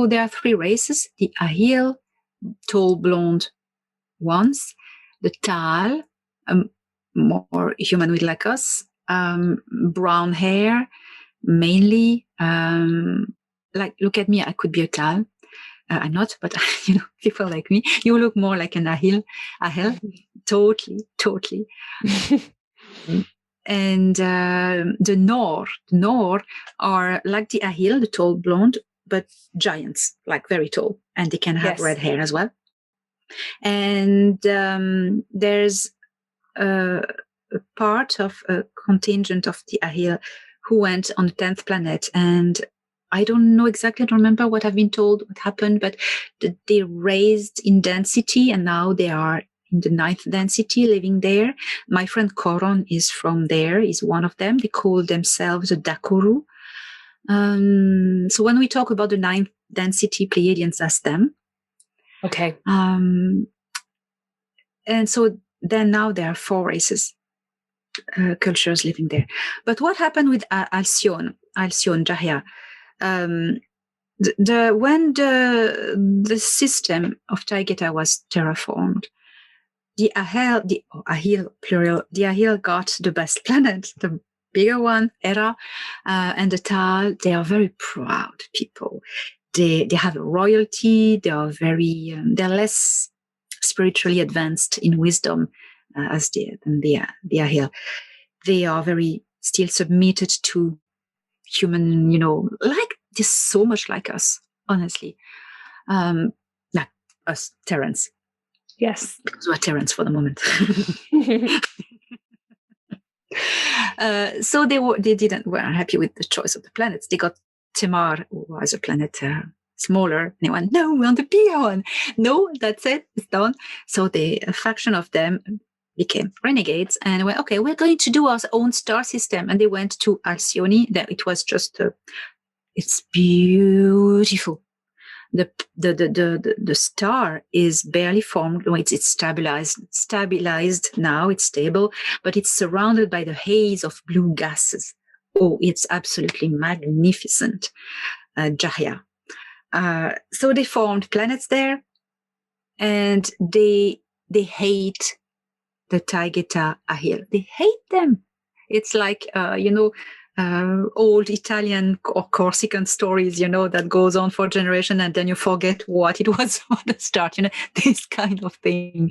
B: there are 3 races: the Ahil, tall blonde ones; the Tal, more humanoid like us, brown hair, mainly. Like, look at me, I could be a Tal. I'm not, but people like me, you look more like an Ahil. Totally. And the Nor are like the Ahil, the tall blonde, but giants, like very tall, and they can have red hair as well. And there's a part of a contingent of the Ahil who went on the 10th planet, and I don't know exactly, I don't remember what I've been told, what happened, but they raised in density, and now they are in the 9th density living there. My friend Koron is from there, is one of them. They call themselves the Dakoru. So when we talk about the 9th density, Pleiadians, that's them.
A: Okay.
B: And so then now there are 4 races, cultures living there. But what happened with Alcyone, Jahia? When the system of Taygeta was terraformed, the Ahil, plural, the Ahil got the best planet, the bigger one, Hera, and the Tal. They are very proud people. They have a royalty. They are they're less spiritually advanced in wisdom than the Ahil. They are very still submitted to human, like this, so much like us, honestly. Like us, Terrans.
A: Yes.
B: Because we're Terrans for the moment. So they weren't happy with the choice of the planets. They got Temar, who was a planet smaller. And they went, no, we want the bigger one. No, that's it, it's done. So a faction of them became renegades and went, okay, we're going to do our own star system. And they went to Alcyone. It was just, it's beautiful. The star is barely formed. It's stabilized now. It's stable, but it's surrounded by the haze of blue gases. Oh, it's absolutely magnificent, Jahia. So they formed planets there, and they hate the Taygeta Ahil. They hate them. It's like old Italian or Corsican stories, that goes on for a generation and then you forget what it was at the start, this kind of thing.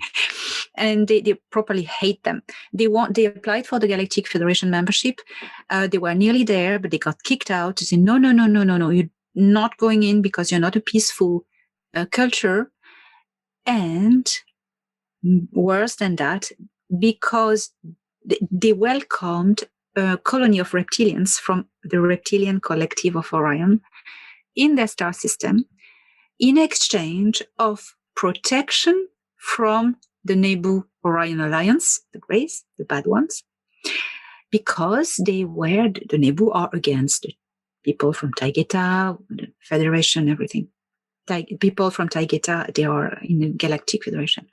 B: And they properly hate them. They applied for the Galactic Federation membership. They were nearly there, but they got kicked out. They said, no, you're not going in because you're not a peaceful culture. And worse than that, because they welcomed a colony of reptilians from the reptilian collective of Orion in their star system in exchange of protection from the Nebu Orion Alliance, the Greys, the bad ones, because the Nebu are against the people from Taygeta, the Federation, everything. People from Taygeta, they are in the Galactic Federation.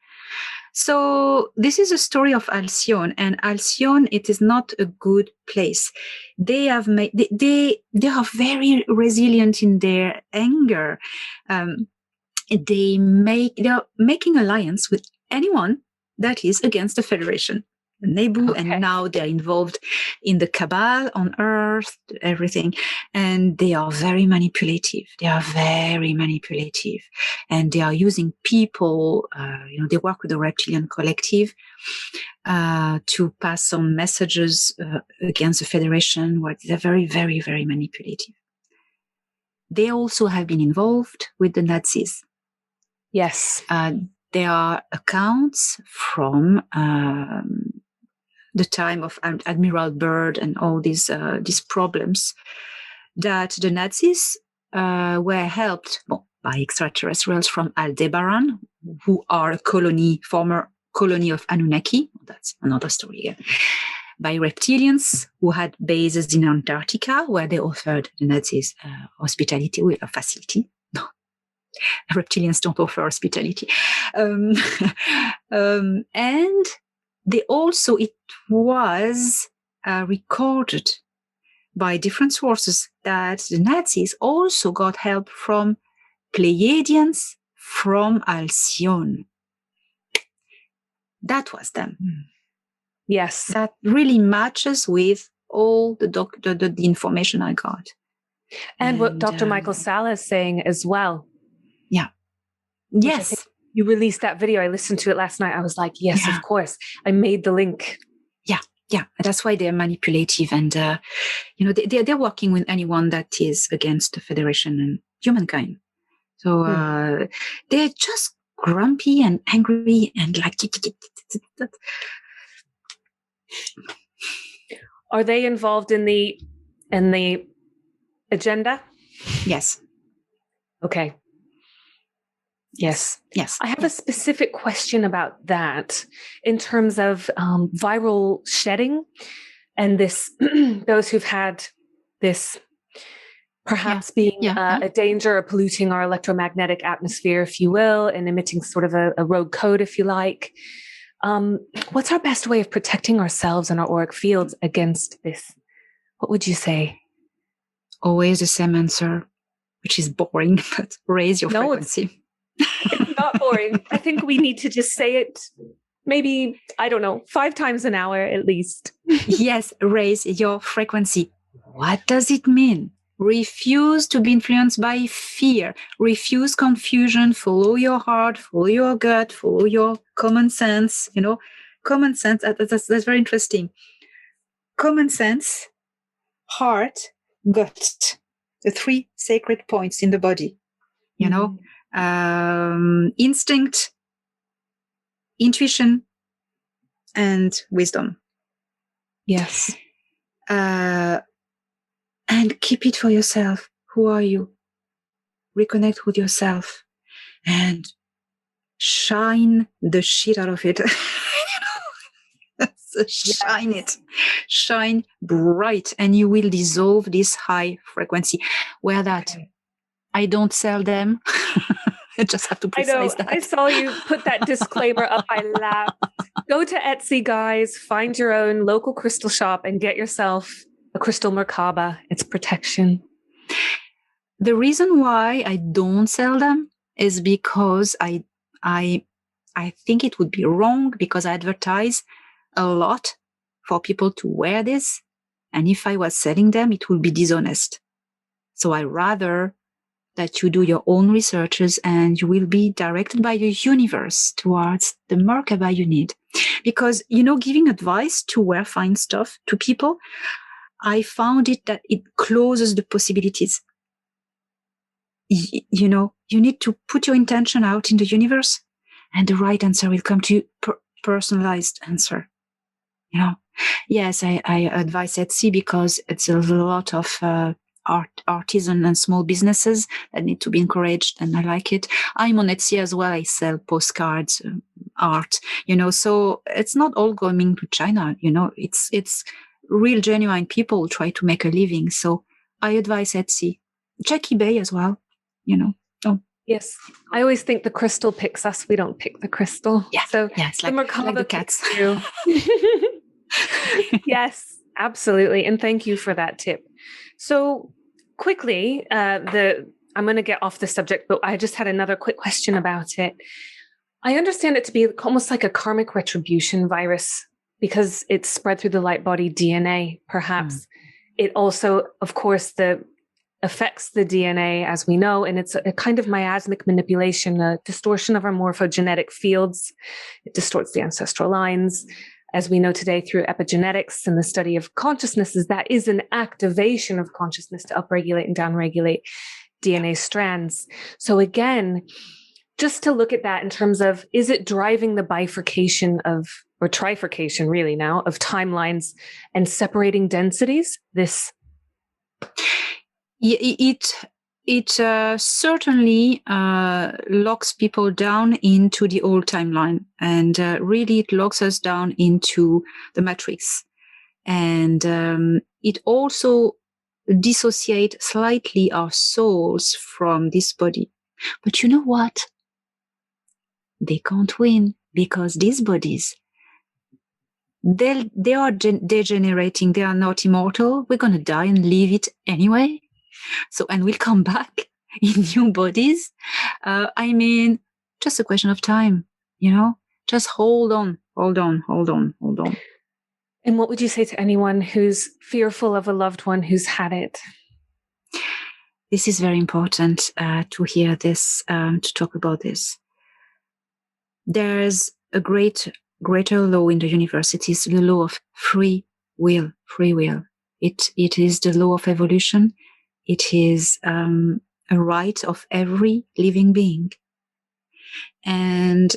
B: So this is a story of Alcyone, and Alcyone, it is not a good place. They are very resilient in their anger. They are making alliance with anyone that is against the Federation. Nebu,
A: Okay.
B: and now they're involved in the cabal on Earth, everything. And they are very manipulative. And they are using people, they work with the reptilian collective to pass on messages against the Federation, where they're very, very, very manipulative. They also have been involved with the Nazis.
A: Yes.
B: There are accounts from the time of Admiral Byrd and all these problems that the Nazis were helped by extraterrestrials from Aldebaran, who are a former colony of Anunnaki. That's another story again. By reptilians who had bases in Antarctica, where they offered the Nazis hospitality with a facility. No, reptilians don't offer hospitality. And they also, it was recorded by different sources that the Nazis also got help from Pleiadians from Alcyone. That was them.
A: Yes.
B: That really matches with all the information I got.
A: And what Dr. Michael Sala is saying as well.
B: Yeah. Yes.
A: You released that video. I listened to it last night. I was like, yes, of course. I made the link.
B: Yeah. That's why they're manipulative. And, they're working with anyone that is against the Federation and humankind. So they're just grumpy and angry and like...
A: Are they involved in the agenda?
B: Yes.
A: Okay. Yes. I have a specific question about that in terms of viral shedding and this, those who've had this perhaps being a danger or polluting our electromagnetic atmosphere, if you will, and emitting sort of a rogue code, if you like. What's our best way of protecting ourselves and our auric fields against this? What would you say?
B: Always the same answer, which is boring, but raise your frequency.
A: It's not boring. I think we need to just say it maybe, 5 times an hour at least.
B: Yes, raise your frequency. What does it mean? Refuse to be influenced by fear. Refuse confusion. Follow your heart, follow your gut, follow your common sense. Common sense, that's very interesting. Common sense, heart, gut, the 3 sacred points in the body. Instinct, intuition, and wisdom.
A: Yes.
B: And keep it for yourself. Who are you? Reconnect with yourself and shine the shit out of it. Shine it. Shine bright, and you will dissolve this high frequency. Where that I don't sell them. I just have to precise that.
A: I saw you put that disclaimer up. I laughed. Go to Etsy, guys. Find your own local crystal shop and get yourself a crystal Merkaba. It's protection.
B: The reason why I don't sell them is because I think it would be wrong, because I advertise a lot for people to wear this. And if I was selling them, it would be dishonest. So I rather that you do your own researches and you will be directed by the universe towards the Merkaba you need. Because, giving advice to wear fine stuff to people, I found that it closes the possibilities. You need to put your intention out in the universe and the right answer will come to you, personalized answer. Yes, I advise Etsy because it's a lot of artisan and small businesses that need to be encouraged, and I like it. I'm on Etsy as well. I sell postcards, art, so it's not all going to China. It's real genuine people who try to make a living. So I advise Etsy. Check eBay as well,
A: Yes. I always think the crystal picks us. We don't pick the crystal.
B: Yeah.
A: So
B: it's like the cats.
A: Yes, absolutely. And thank you for that tip. So quickly, I'm going to get off the subject, but I just had another quick question about it. I understand it to be almost like a karmic retribution virus because it's spread through the light body DNA, perhaps. It also, of course, affects the DNA, as we know, and it's a kind of miasmic manipulation, a distortion of our morphogenetic fields. It distorts the ancestral lines. As we know today through epigenetics and the study of consciousnesses, that is an activation of consciousness to upregulate and downregulate DNA strands. So again, just to look at that in terms of, is it driving the bifurcation of, or trifurcation really now, of timelines and separating densities?
B: It certainly locks people down into the old timeline, and really it locks us down into the matrix. And it also dissociates slightly our souls from this body. But you know what? They can't win, because these bodies, they are degenerating. They are not immortal. We're going to die and leave it anyway. So, and we'll come back in new bodies. Just a question of time, just hold on.
A: And what would you say to anyone who's fearful of a loved one who's had it?
B: This is very important to hear this, to talk about this. There's a greater law in the universe. It is the law of free will. It is the law of evolution. It is a right of every living being. And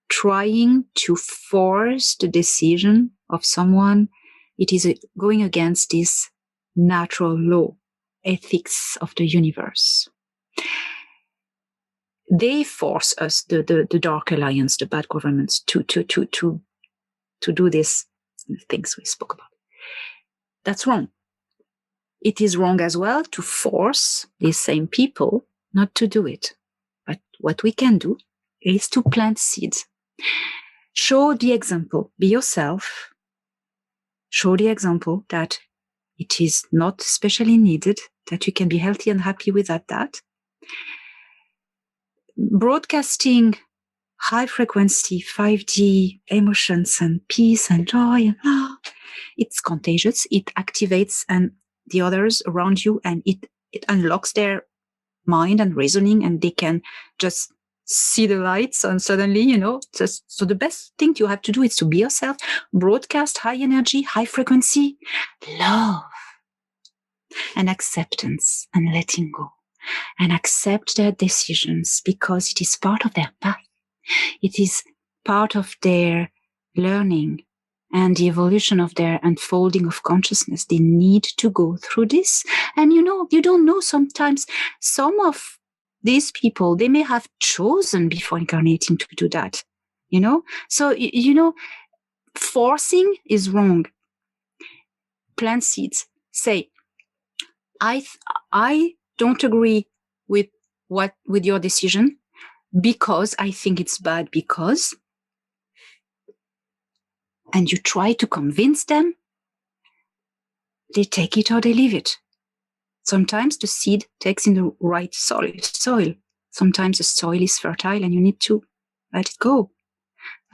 B: trying to force the decision of someone, it is going against this natural law, ethics of the universe. They force us, the Dark Alliance, the bad governments, to do these things we spoke about. That's wrong. It is wrong as well to force these same people not to do it. But what we can do is to plant seeds. Show the example. Be yourself. Show the example that it is not specially needed, that you can be healthy and happy without that. Broadcasting high frequency 5D emotions and peace and joy and love, it's contagious. It activates and the others around you, and it unlocks their mind and reasoning, and they can just see the lights, and suddenly, so the best thing you have to do is to be yourself, broadcast high energy, high frequency, love and acceptance and letting go, and accept their decisions, because it is part of their path. It is part of their learning and the evolution of their unfolding of consciousness. They need to go through this. And you don't know, sometimes some of these people, they may have chosen before incarnating to do that, So, forcing is wrong. Plant seeds. Say, I don't agree with your decision because I think it's bad because, and you try to convince them, they take it or they leave it. Sometimes the seed takes in the right soil. Sometimes the soil is fertile and you need to let it go.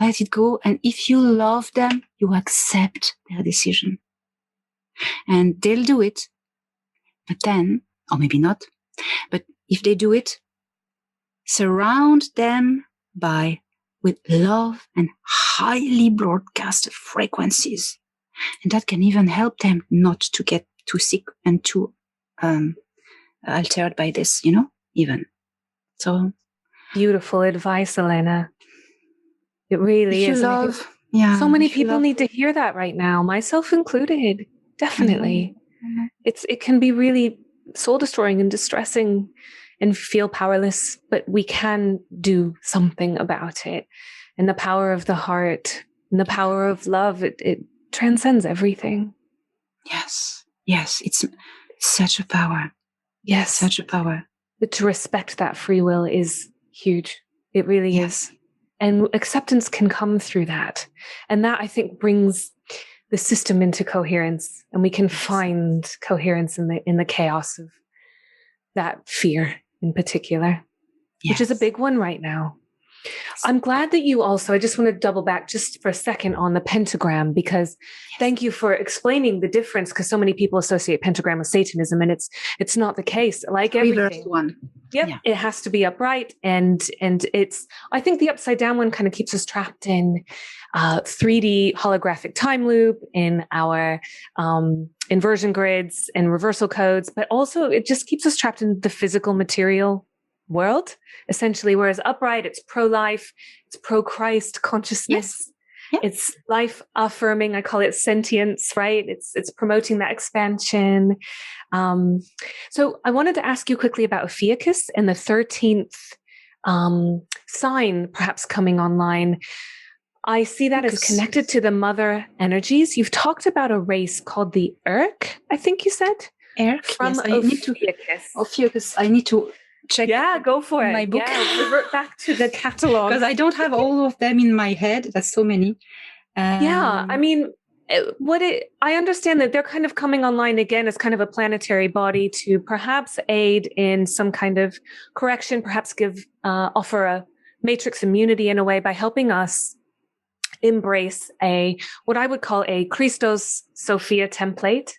B: And if you love them, you accept their decision. And they'll do it. But then, or maybe not, but if they do it, surround them with love and highly broadcasted frequencies. And that can even help them not to get too sick and too altered by this, even. So
A: beautiful advice, Elena. It really is. So many people need to hear that right now, myself included. Definitely. Mm-hmm. It can be really soul destroying and distressing and feel powerless, but we can do something about it. And the power of the heart and the power of love, it transcends everything.
B: Yes. It's such a power.
A: Yes.
B: Such a power.
A: But to respect that free will is huge. It really is. And acceptance can come through that. And that, I think, brings the system into coherence, and we can find coherence in the chaos of that fear in particular, which is a big one right now. I'm glad that you also, I just want to double back just for a second on the pentagram, because thank you for explaining the difference, because so many people associate pentagram with Satanism, and it's not the case. Like everything.
B: One.
A: Yep, yeah. It has to be upright, and it's, I think the upside down one kind of keeps us trapped in 3D holographic time loop, in our inversion grids and reversal codes, but also it just keeps us trapped in the physical material world, essentially. Whereas upright, it's pro-life, it's pro-Christ consciousness.
B: Yes. Yeah.
A: It's life affirming. I call it sentience, right? It's promoting that expansion. So I wanted to ask you quickly about Ophiuchus and the 13th sign perhaps coming online. I see that as connected to the mother energies. You've talked about a race called the Urk, I think you said?
B: Urk,
A: from
B: yes. Ophiuchus. I need to check.
A: Yeah, go for it.
B: My book.
A: Yeah, revert back to the catalog.
B: Because I don't have all of them in my head. That's so many.
A: Yeah, I mean, I understand that they're kind of coming online again as kind of a planetary body to perhaps aid in some kind of correction, perhaps offer a matrix immunity in a way by helping us embrace what I would call a Christos Sophia template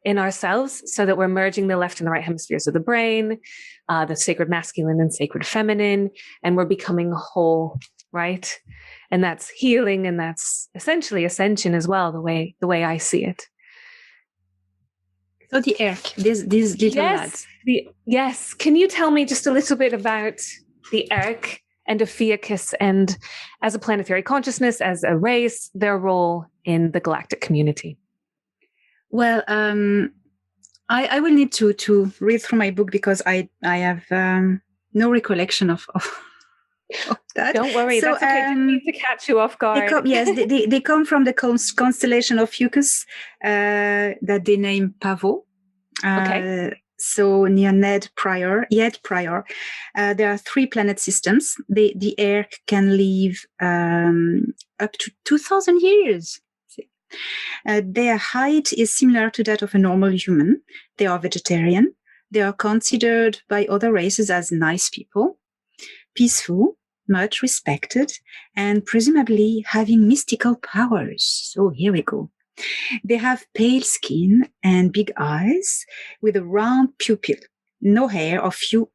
A: in ourselves, so that we're merging the left and the right hemispheres of the brain, the sacred masculine and sacred feminine, and we're becoming whole, right? And that's healing, and that's essentially ascension as well, the way I see it.
B: So the Urk, these little lads.
A: Yes. Can you tell me just a little bit about the Urk and Ophiuchus, and as a planetary consciousness, as a race, their role in the galactic community?
B: Well, I will need to read through my book, because I have no recollection of that.
A: Don't worry, that's okay. I didn't mean to catch you off guard.
B: They come from the constellation of Ophiuchus that they name Pavo.
A: Okay.
B: So near Yed Prior. There are 3 planet systems. The Urk can live up to 2,000 years. Their height is similar to that of a normal human. They are vegetarian. They are considered by other races as nice people, peaceful, much respected, and presumably having mystical powers. So here we go. They have pale skin and big eyes with a round pupil, no hair or few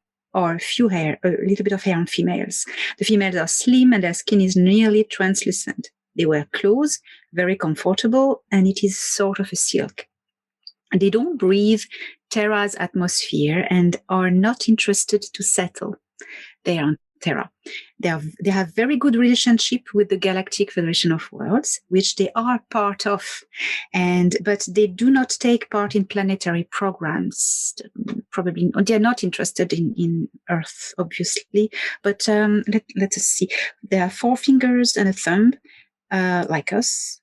B: hair, a little bit of hair on females. The females are slim and their skin is nearly translucent. They wear clothes, very comfortable, and it is sort of a silk. They don't breathe Terra's atmosphere and are not interested to settle. They are on Terra. They have very good relationship with the Galactic Federation of Worlds, which they are part of, but they do not take part in planetary programs. Probably they are not interested in Earth, obviously. But let us see. There are 4 fingers and a thumb. Like us,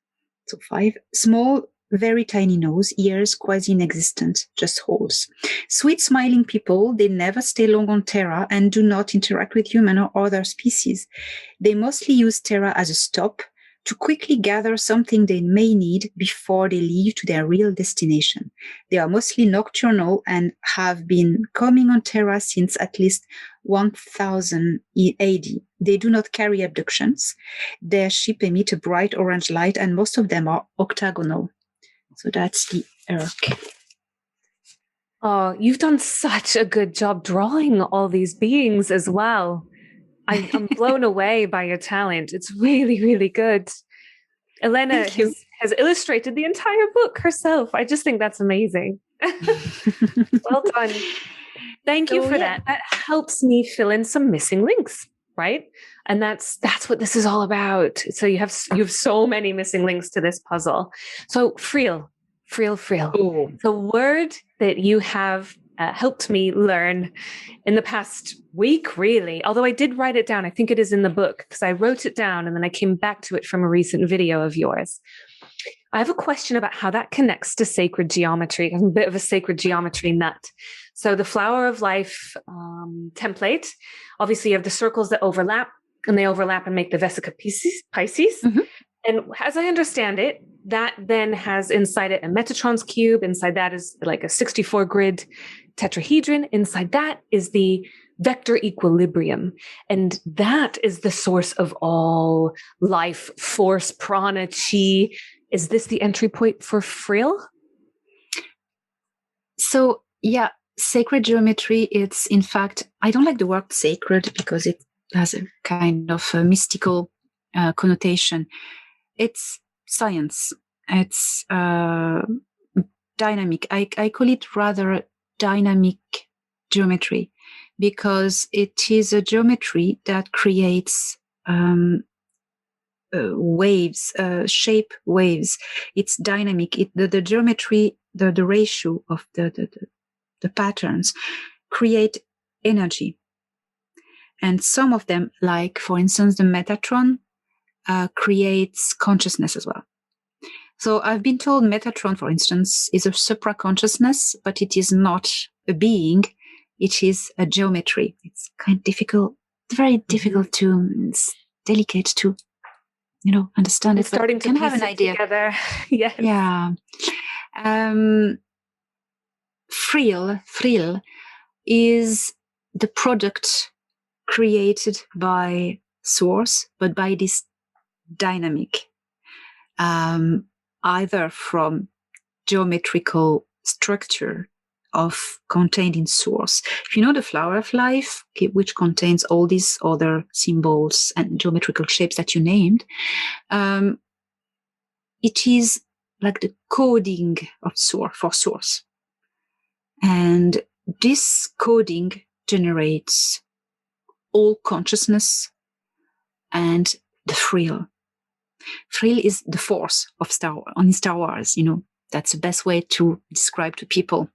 B: so 5. Small, very tiny nose, ears quasi inexistent, just holes. Sweet smiling people, they never stay long on Terra and do not interact with human or other species. They mostly use Terra as a stop to quickly gather something they may need before they leave to their real destination. They are mostly nocturnal and have been coming on Terra since at least 1000 AD. They do not carry abductions. Their ship emit a bright orange light, and most of them are octagonal. So that's the Urk.
A: Oh, you've done such a good job drawing all these beings as well. I'm blown away by your talent. It's really, really good. Elena has illustrated the entire book herself. I just think that's amazing. Well done. Thank you for that. That helps me fill in some missing links, right? And that's what this is all about. So you have so many missing links to this puzzle. So Phryll.
B: Oh.
A: The word that you have helped me learn in the past week, really. Although I did write it down. I think it is in the book because I wrote it down and then I came back to it from a recent video of yours. I have a question about how that connects to sacred geometry. I'm a bit of a sacred geometry nut. So the flower of life template, obviously you have the circles that overlap, and they overlap and make the Vesica Pisces. Mm-hmm. And as I understand it, that then has inside it a Metatron's cube. Inside that is like a 64 grid tetrahedron. Inside that is the vector equilibrium. And that is the source of all life force, prana, chi. Is this the entry point for Phryll?
B: So, yeah, sacred geometry, it's in fact, I don't like the word sacred because it has a kind of a mystical connotation. It's science. It's dynamic. I call it rather dynamic geometry because it is a geometry that creates waves, shape waves. It's dynamic. The geometry, the ratio of the patterns create energy. And some of them, like for instance, the Metatron, creates consciousness as well. So I've been told Metatron, for instance, is a supra-consciousness, but it is not a being. It is a geometry. It's kind of difficult, very difficult to, it's delicate to, understand.
A: It's starting to piece it together. Yes.
B: Yeah. Phryll is the product created by Source, but by this dynamic, either from geometrical structure contained in Source. If you know the flower of life, which contains all these other symbols and geometrical shapes that you named, it is like the coding of for Source. And this coding generates all consciousness and the Phryll. Phryll is the force of Star Wars. That's the best way to describe to people.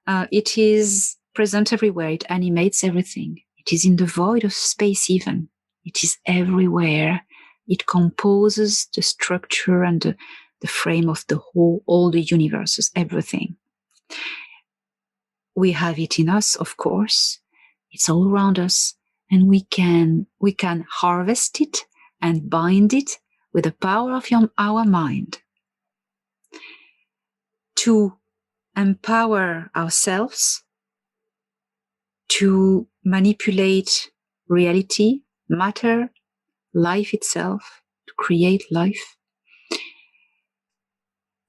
B: It is present everywhere. It animates everything. It is in the void of space even. It is everywhere. It composes the structure and the frame of all the universes, everything. We have it in us, of course. It's all around us, and we can harvest it and bind it with the power of our mind to empower ourselves, to manipulate reality, matter, life itself, to create life.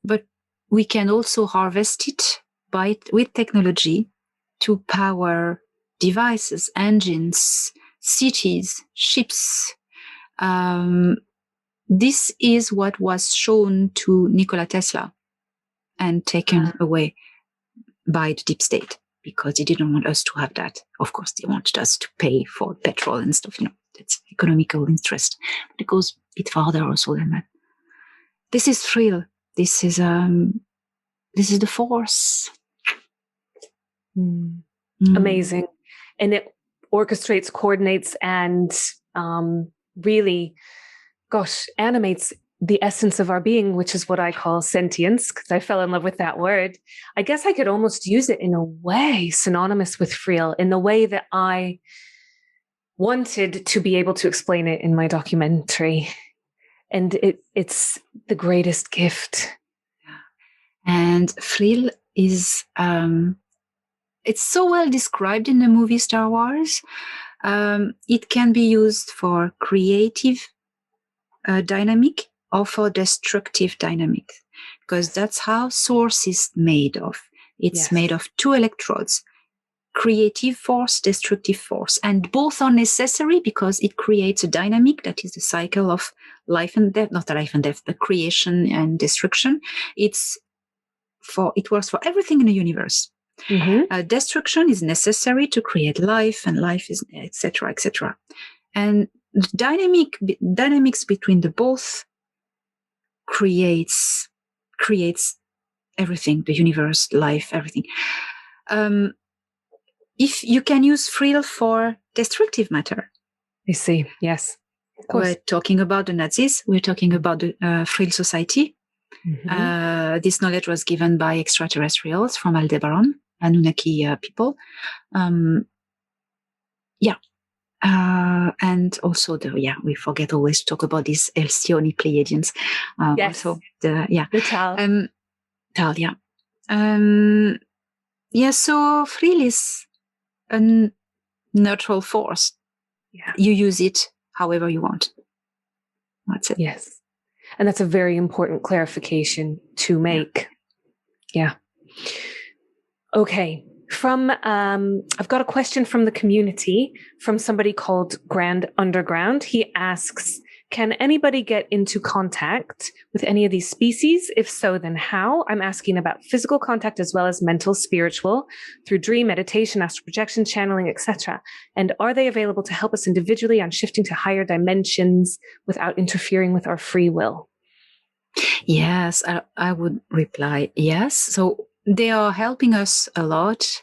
B: But we can also harvest it with technology to power devices, engines, cities, ships. This is what was shown to Nikola Tesla and taken away by the deep state because they didn't want us to have that. Of course, they wanted us to pay for petrol and stuff. That's economical interest. But it goes a bit farther also than that. This is Phryll. This is the force.
A: Amazing. And it orchestrates, coordinates, and really, animates the essence of our being, which is what I call sentience, because I fell in love with that word. I guess I could almost use it in a way synonymous with Phryll, in the way that I wanted to be able to explain it in my documentary. And it's the greatest gift.
B: And Phryll is, it's so well described in the movie Star Wars. It can be used for creative dynamic or for destructive dynamic, because that's how Source is made of. It's made of two electrodes, creative force, destructive force, and both are necessary because it creates a dynamic that is the cycle of life and death, not life and death, but creation and destruction. It works for everything in the universe. Destruction is necessary to create life, and life is etc., etc. And the dynamics between the both creates everything, the universe, life, everything. If you can use Phryll for destructive matter.
A: I see. Yes. Of course.
B: We're talking about the Nazis. We're talking about the Phryll Society. This knowledge was given by extraterrestrials from Aldebaran, Anunnaki people. And also we forget always to talk about these Elsioni Pleiadians.
A: Yes.
B: Also
A: the Tal.
B: Tal, yeah. So Phryll is neutral force.
A: Yeah.
B: You use it however you want. That's it.
A: Yes. And that's a very important clarification to make. Yeah. Okay. I've got a question from the community from somebody called Grand Underground. He asks, can anybody get into contact with any of these species? If so, then how? I'm asking about physical contact as well as mental, spiritual, through dream, meditation, astral projection, channeling, etc. And are they available to help us individually on shifting to higher dimensions without interfering with our free will?
B: Yes, I would reply yes. So they are helping us a lot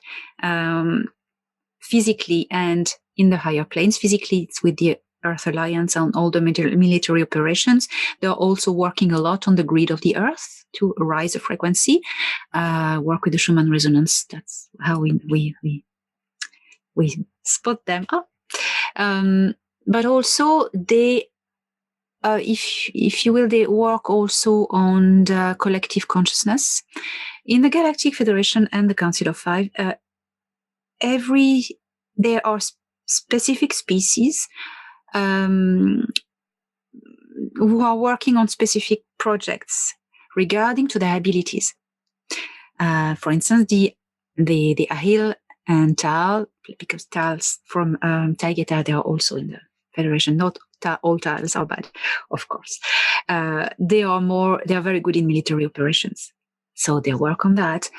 B: physically and in the higher planes. Physically, it's with the Earth Alliance and all the military operations. They're also working a lot on the grid of the Earth to raise the frequency, work with the Schumann resonance. That's how we spot them up. But also they, if you will, they work also on the collective consciousness. In the Galactic Federation and the Council of Five, there are specific species who are working on specific projects regarding to their abilities. For instance, the Ahil and Tal, because Tals from Takedowns, they are also in the Federation. Not all Tals are bad, of course. They are very good in military operations, so they work on that.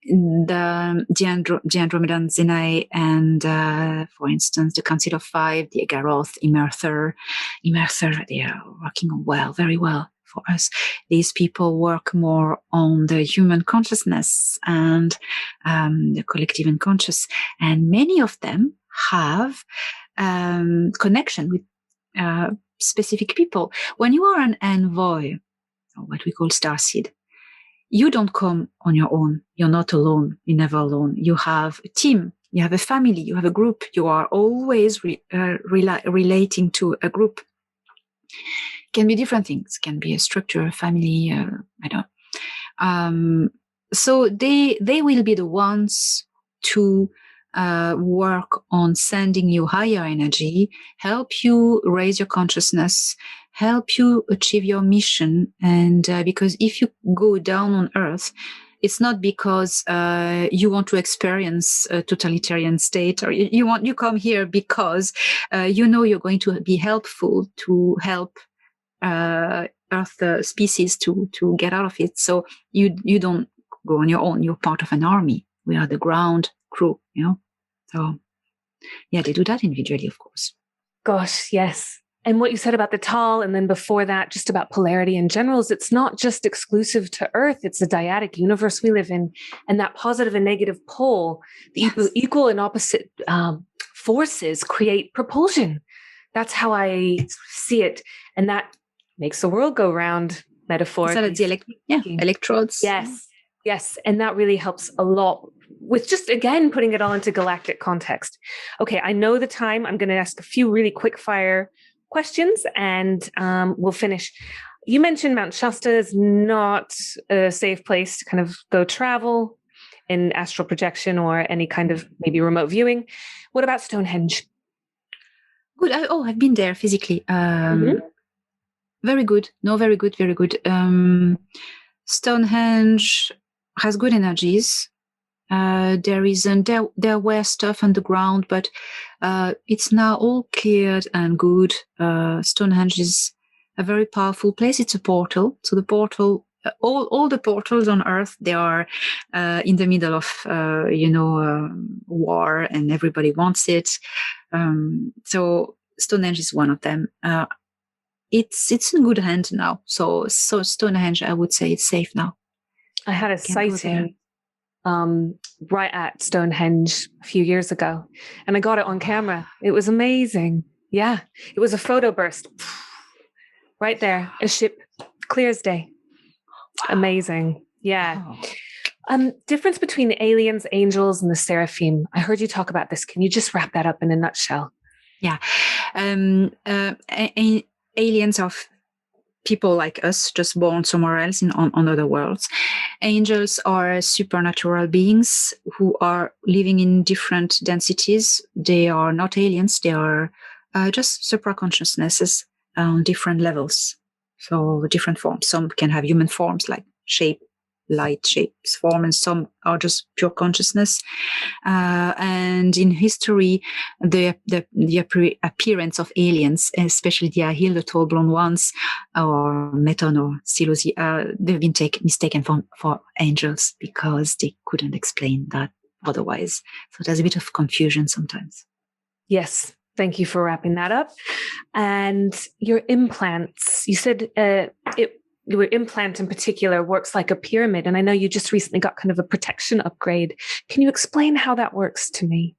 B: The Andromedan Zenai and, for instance, the Council of Five, the Agaroth, Imerther, they are working very well for us. These people work more on the human consciousness and the collective unconscious, and many of them have connection with specific people. When you are an envoy, or what we call starseed, you don't come on your own. You're not alone. You're never alone. You have a team. You have a family. You have a group. You are always relating to a group. Can be different things. Can be a structure, a family. I don't know. So they will be the ones to work on sending you higher energy, help you raise your consciousness, help you achieve your mission. And because if you go down on Earth, it's not because you want to experience a totalitarian state, or you come here because you're going to be helpful to help Earth species to get out of it. So you don't go on your own. You're part of an army. We are the ground crew, So yeah, they do that individually, of course.
A: Gosh, yes. And what you said about the Tal, and then before that, just about polarity in general, is it's not just exclusive to Earth. It's a dyadic universe we live in. And that positive and negative pole, the equal and opposite forces create propulsion. That's how I see it. And that makes the world go round, metaphorically.
B: Electrodes.
A: Yes. And that really helps a lot with just, again, putting it all into galactic context. Okay, I know the time. I'm going to ask a few really quick fire questions and we'll finish. You mentioned Mount Shasta is not a safe place to kind of go travel in astral projection or any kind of maybe remote viewing. What about Stonehenge?
B: Good. I've been there physically. Very good. No, very good. Very good. Stonehenge has good energies. There were stuff underground, but it's now all cleared and good. Stonehenge is a very powerful place. It's a portal. So the portal, all the portals on Earth, they are in the middle of war, and everybody wants it. So Stonehenge is one of them. It's in good hand now. So Stonehenge, I would say it's safe now.
A: I had a sighting right at Stonehenge a few years ago, and I got it on camera. It was amazing. Yeah, it was a photo burst right there. A ship, clear as day. Amazing. Yeah. Wow. Difference between the aliens, angels, and the seraphim. I heard you talk about this. Can you just wrap that up in a nutshell?
B: Yeah. Aliens are people like us, just born somewhere else on other worlds. Angels are supernatural beings who are living in different densities. They are not aliens. They are just supra-consciousnesses on different levels. So different forms. Some can have human forms like shape, light shapes, form, and some are just pure consciousness. And in history, the appearance of aliens, especially the Ahil, the tall blonde ones, or Meton or Silosi, they've been mistaken for angels because they couldn't explain that otherwise. So there's a bit of confusion sometimes.
A: Yes. Thank you for wrapping that up. And your implants, you said your implant in particular works like a pyramid. And I know you just recently got kind of a protection upgrade. Can you explain how that works to me?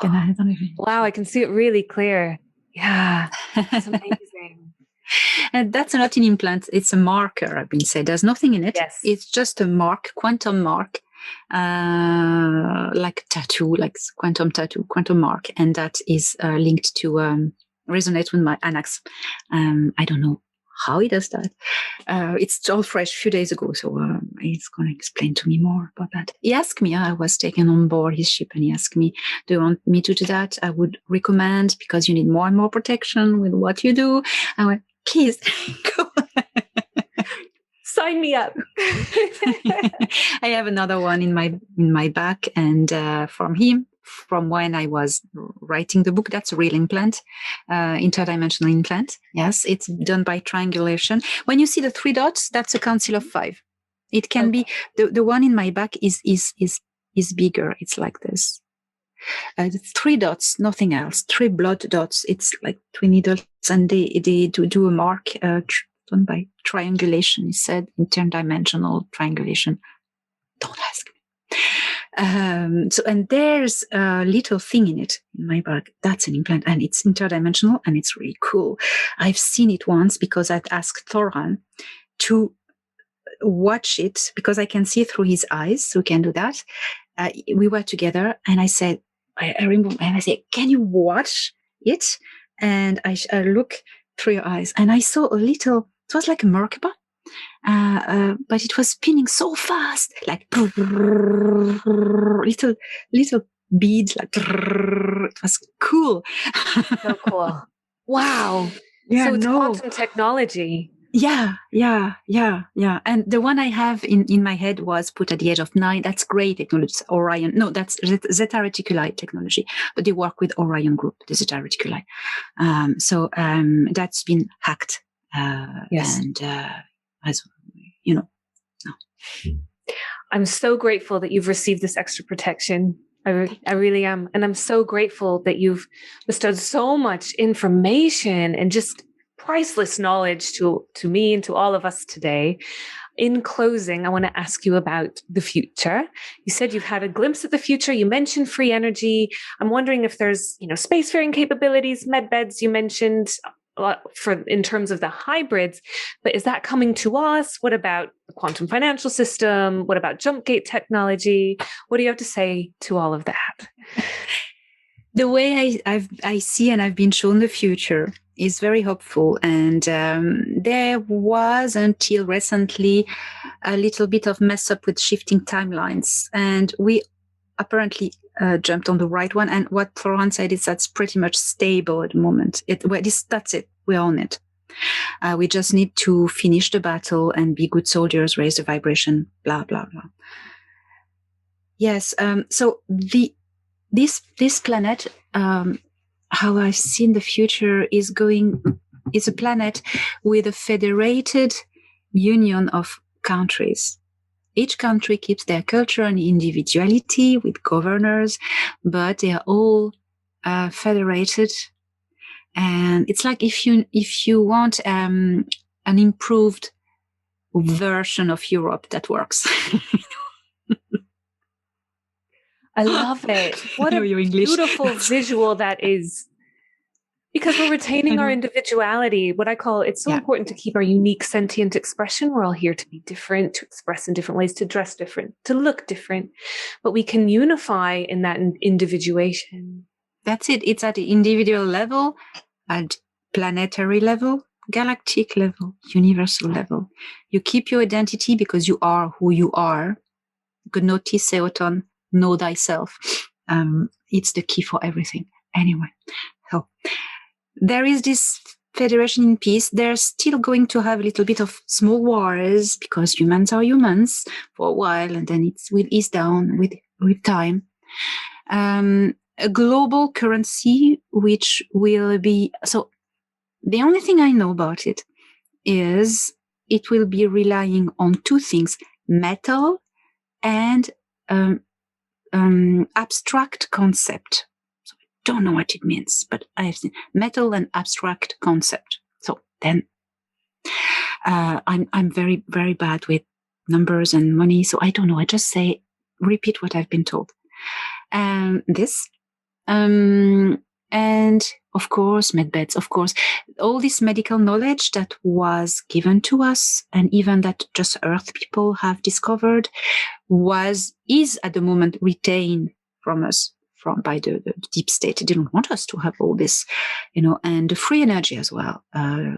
A: Wow, I can see it really clear. Yeah, it's amazing.
B: And that's not an implant. It's a marker, I've been said. There's nothing in it.
A: Yes.
B: It's just a mark, quantum mark, like tattoo, like quantum tattoo, quantum mark. And that is linked to resonate with my annex. I don't know how he does that. It's all fresh, a few days ago, so he's going to explain to me more about that. He asked me, I was taken on board his ship, and he asked me, do you want me to do that? I would recommend, because you need more and more protection with what you do. I went, please, go.
A: Sign me up.
B: I have another one in my back, and from him, from when I was writing the book, that's a real implant, interdimensional implant. Yes, it's done by triangulation. When you see the 3 dots, that's a council of 5. It can be the one in my back is bigger. It's like this. 3 dots, nothing else. 3 blood dots. It's like 2 needles, and they do a mark done by triangulation. He said interdimensional triangulation. Don't ask me. And there's a little thing in it in my bag. That's an implant, and it's interdimensional, and it's really cool. I've seen it once because I've asked Thoran to watch it because I can see through his eyes, so we can do that. We were together, and I said, I remember, and I said, can you watch it? And I look through your eyes, and I saw a little, it was like a Merkaba, but it was spinning so fast, like little beads, like it was cool.
A: So cool. Wow.
B: Yeah,
A: so it's quantum technology.
B: Yeah. And the one I have in my head was put at the age of 9. That's great technology. Orion. No, that's Zeta Reticuli technology. But they work with Orion Group, the Zeta Reticuli. So that's been hacked.
A: Yes.
B: And as you know. No.
A: I'm so grateful that you've received this extra protection. I really am. And I'm so grateful that you've bestowed so much information and just priceless knowledge to me and to all of us today. In closing, I want to ask you about the future. You said you've had a glimpse at the future. You mentioned free energy. I'm wondering if there's, spacefaring capabilities, med beds you mentioned in terms of the hybrids, but is that coming to us? What about the quantum financial system? What about jump gate technology? What do you have to say to all of that?
B: The way I see and I've been shown the future is very hopeful. And there was, until recently, a little bit of mess up with shifting timelines. And we apparently jumped on the right one. And what Florence said is that's pretty much stable at the moment. That's it. We're on it. We just need to finish the battle and be good soldiers, raise the vibration, blah, blah, blah. Yes. So this planet, how I've seen the future is a planet with a federated union of countries. Each country keeps their culture and individuality with governors, but they are all federated. And it's like if you want an improved version of Europe that works.
A: I love it. What a beautiful visual that is. Because we're retaining our individuality. What I call, it's so important to keep our unique sentient expression. We're all here to be different, to express in different ways, to dress different, to look different. But we can unify in that individuation.
B: That's it. It's at the individual level, at planetary level, galactic level, universal level. You keep your identity because you are who you are. Gnoti Seoton, know thyself. It's the key for everything. Anyway, so there is this federation in peace. They're still going to have a little bit of small wars because humans are humans for a while, and then it will ease down with time. A global currency, which will be, so the only thing I know about it is it will be relying on two things, metal and abstract concept. So I don't know what it means, but I have seen metal and abstract concept. So then I'm very, very bad with numbers and money. So I don't know. I just repeat what I've been told. And of course, medbeds, of course, all this medical knowledge that was given to us and even that just Earth people have discovered is at the moment retained from us by the deep state. They didn't want us to have all this, and the free energy as well.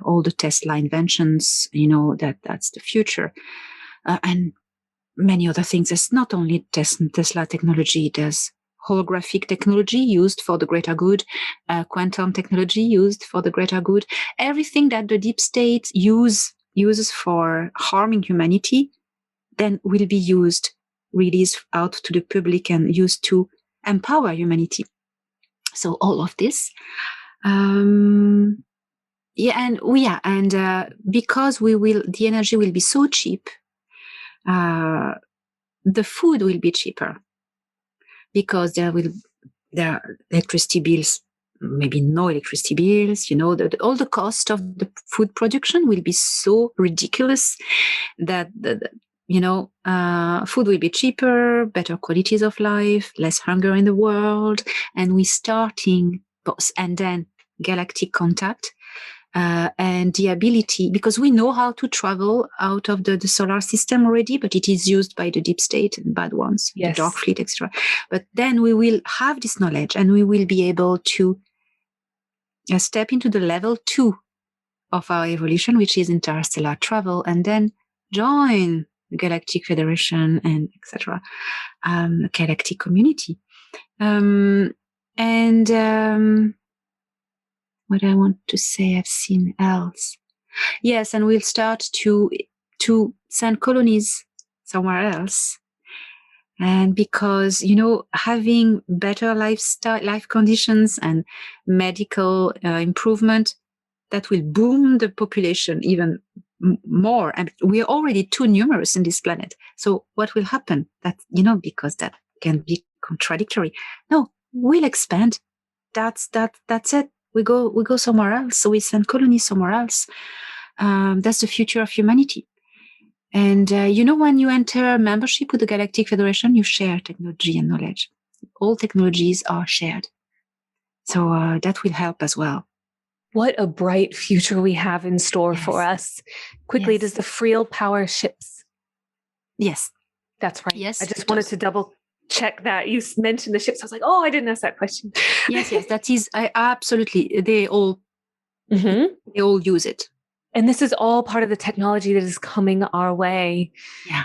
B: All the Tesla inventions, that's the future. And many other things. There's not only Tesla technology, there's holographic technology used for the greater good, quantum technology used for the greater good. Everything that the deep state uses for harming humanity then will be released out to the public and used to empower humanity. So all of this, because the energy will be so cheap, the food will be cheaper. Because there are electricity bills, maybe no electricity bills, all the cost of the food production will be so ridiculous that, food will be cheaper, better qualities of life, less hunger in the world. And and then galactic contact, and the ability, because we know how to travel out of the solar system already, but it is used by the deep state and bad ones, yes. The dark fleet, etc. But then we will have this knowledge and we will be able to step into the level 2 of our evolution, which is interstellar travel, and then join the Galactic Federation and etc. Galactic community. What I want to say, I've seen else. Yes, and we'll start to send colonies somewhere else. And because, having better life conditions and medical improvement, that will boom the population even more. And we are already too numerous in this planet. So what will happen? That, because that can be contradictory. No, we'll expand. That's it. We go somewhere else. So we send colonies somewhere else. That's the future of humanity. And, when you enter membership with the Galactic Federation, you share technology and knowledge. All technologies are shared. So that will help as well.
A: What a bright future we have in store for us. Quickly, does the Phryll power ships?
B: Yes.
A: That's right.
B: Yes.
A: I just wanted to double check that. You mentioned the ships. I was like, I didn't ask that question.
B: Yes, that is absolutely. They all use it.
A: And this is all part of the technology that is coming our way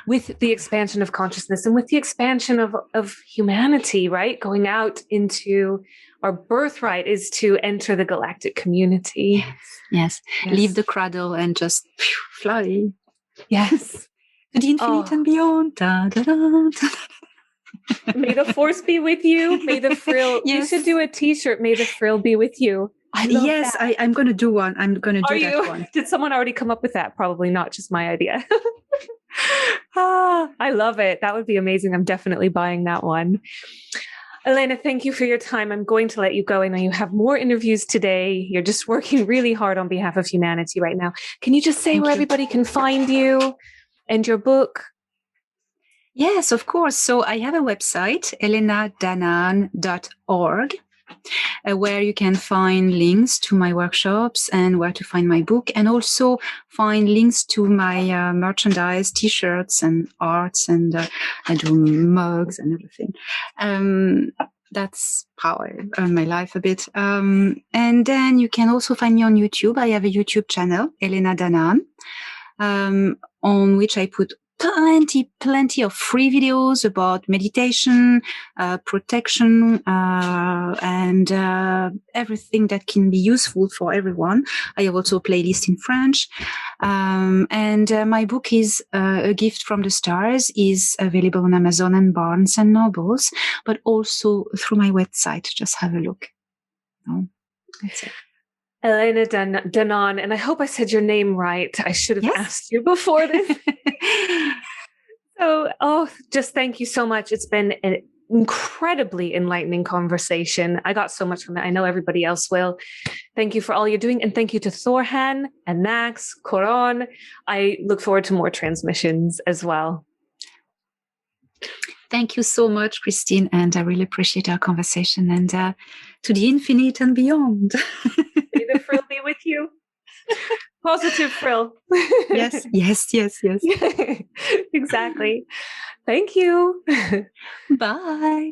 A: with the expansion of consciousness and with the expansion of humanity, right? Going out into our birthright is to enter the galactic community.
B: Yes. Leave the cradle and just fly.
A: Yes.
B: To the infinite and beyond. Da, da, da, da.
A: May the force be with you. May the Phryll. Yes. You should do a t-shirt. May the Phryll be with you. I love that.
B: I'm going to do one. I'm going to do that one.
A: Did someone already come up with that? Probably not just my idea. I love it. That would be amazing. I'm definitely buying that one. Elena, thank you for your time. I'm going to let you go. I know you have more interviews today. You're just working really hard on behalf of humanity right now. Can you just say where everybody can find you and your book?
B: Yes, of course. So I have a website, elenadanaan.org, where you can find links to my workshops and where to find my book, and also find links to my merchandise, t-shirts and arts, and I do mugs and everything. that's how I earn my life a bit. And then you can also find me on YouTube. I have a YouTube channel, Elena Danaan, on which I put plenty of free videos about meditation, protection, and everything that can be useful for everyone. I have also a playlist in French. And my book is A Gift from the Stars, is available on Amazon and Barnes and Nobles, but also through my website. Just have a look. That's it.
A: Elena Danaan, and I hope I said your name right. I should have asked you before this. So, just thank you so much. It's been an incredibly enlightening conversation. I got so much from it. I know everybody else will. Thank you for all you're doing. And thank you to Thorhan and Nax, Coron. I look forward to more transmissions as well.
B: Thank you so much, Christine. And I really appreciate our conversation, and to the infinite and beyond.
A: May the Phryll be with you. Positive Phryll.
B: Yes.
A: Exactly. Thank you.
B: Bye.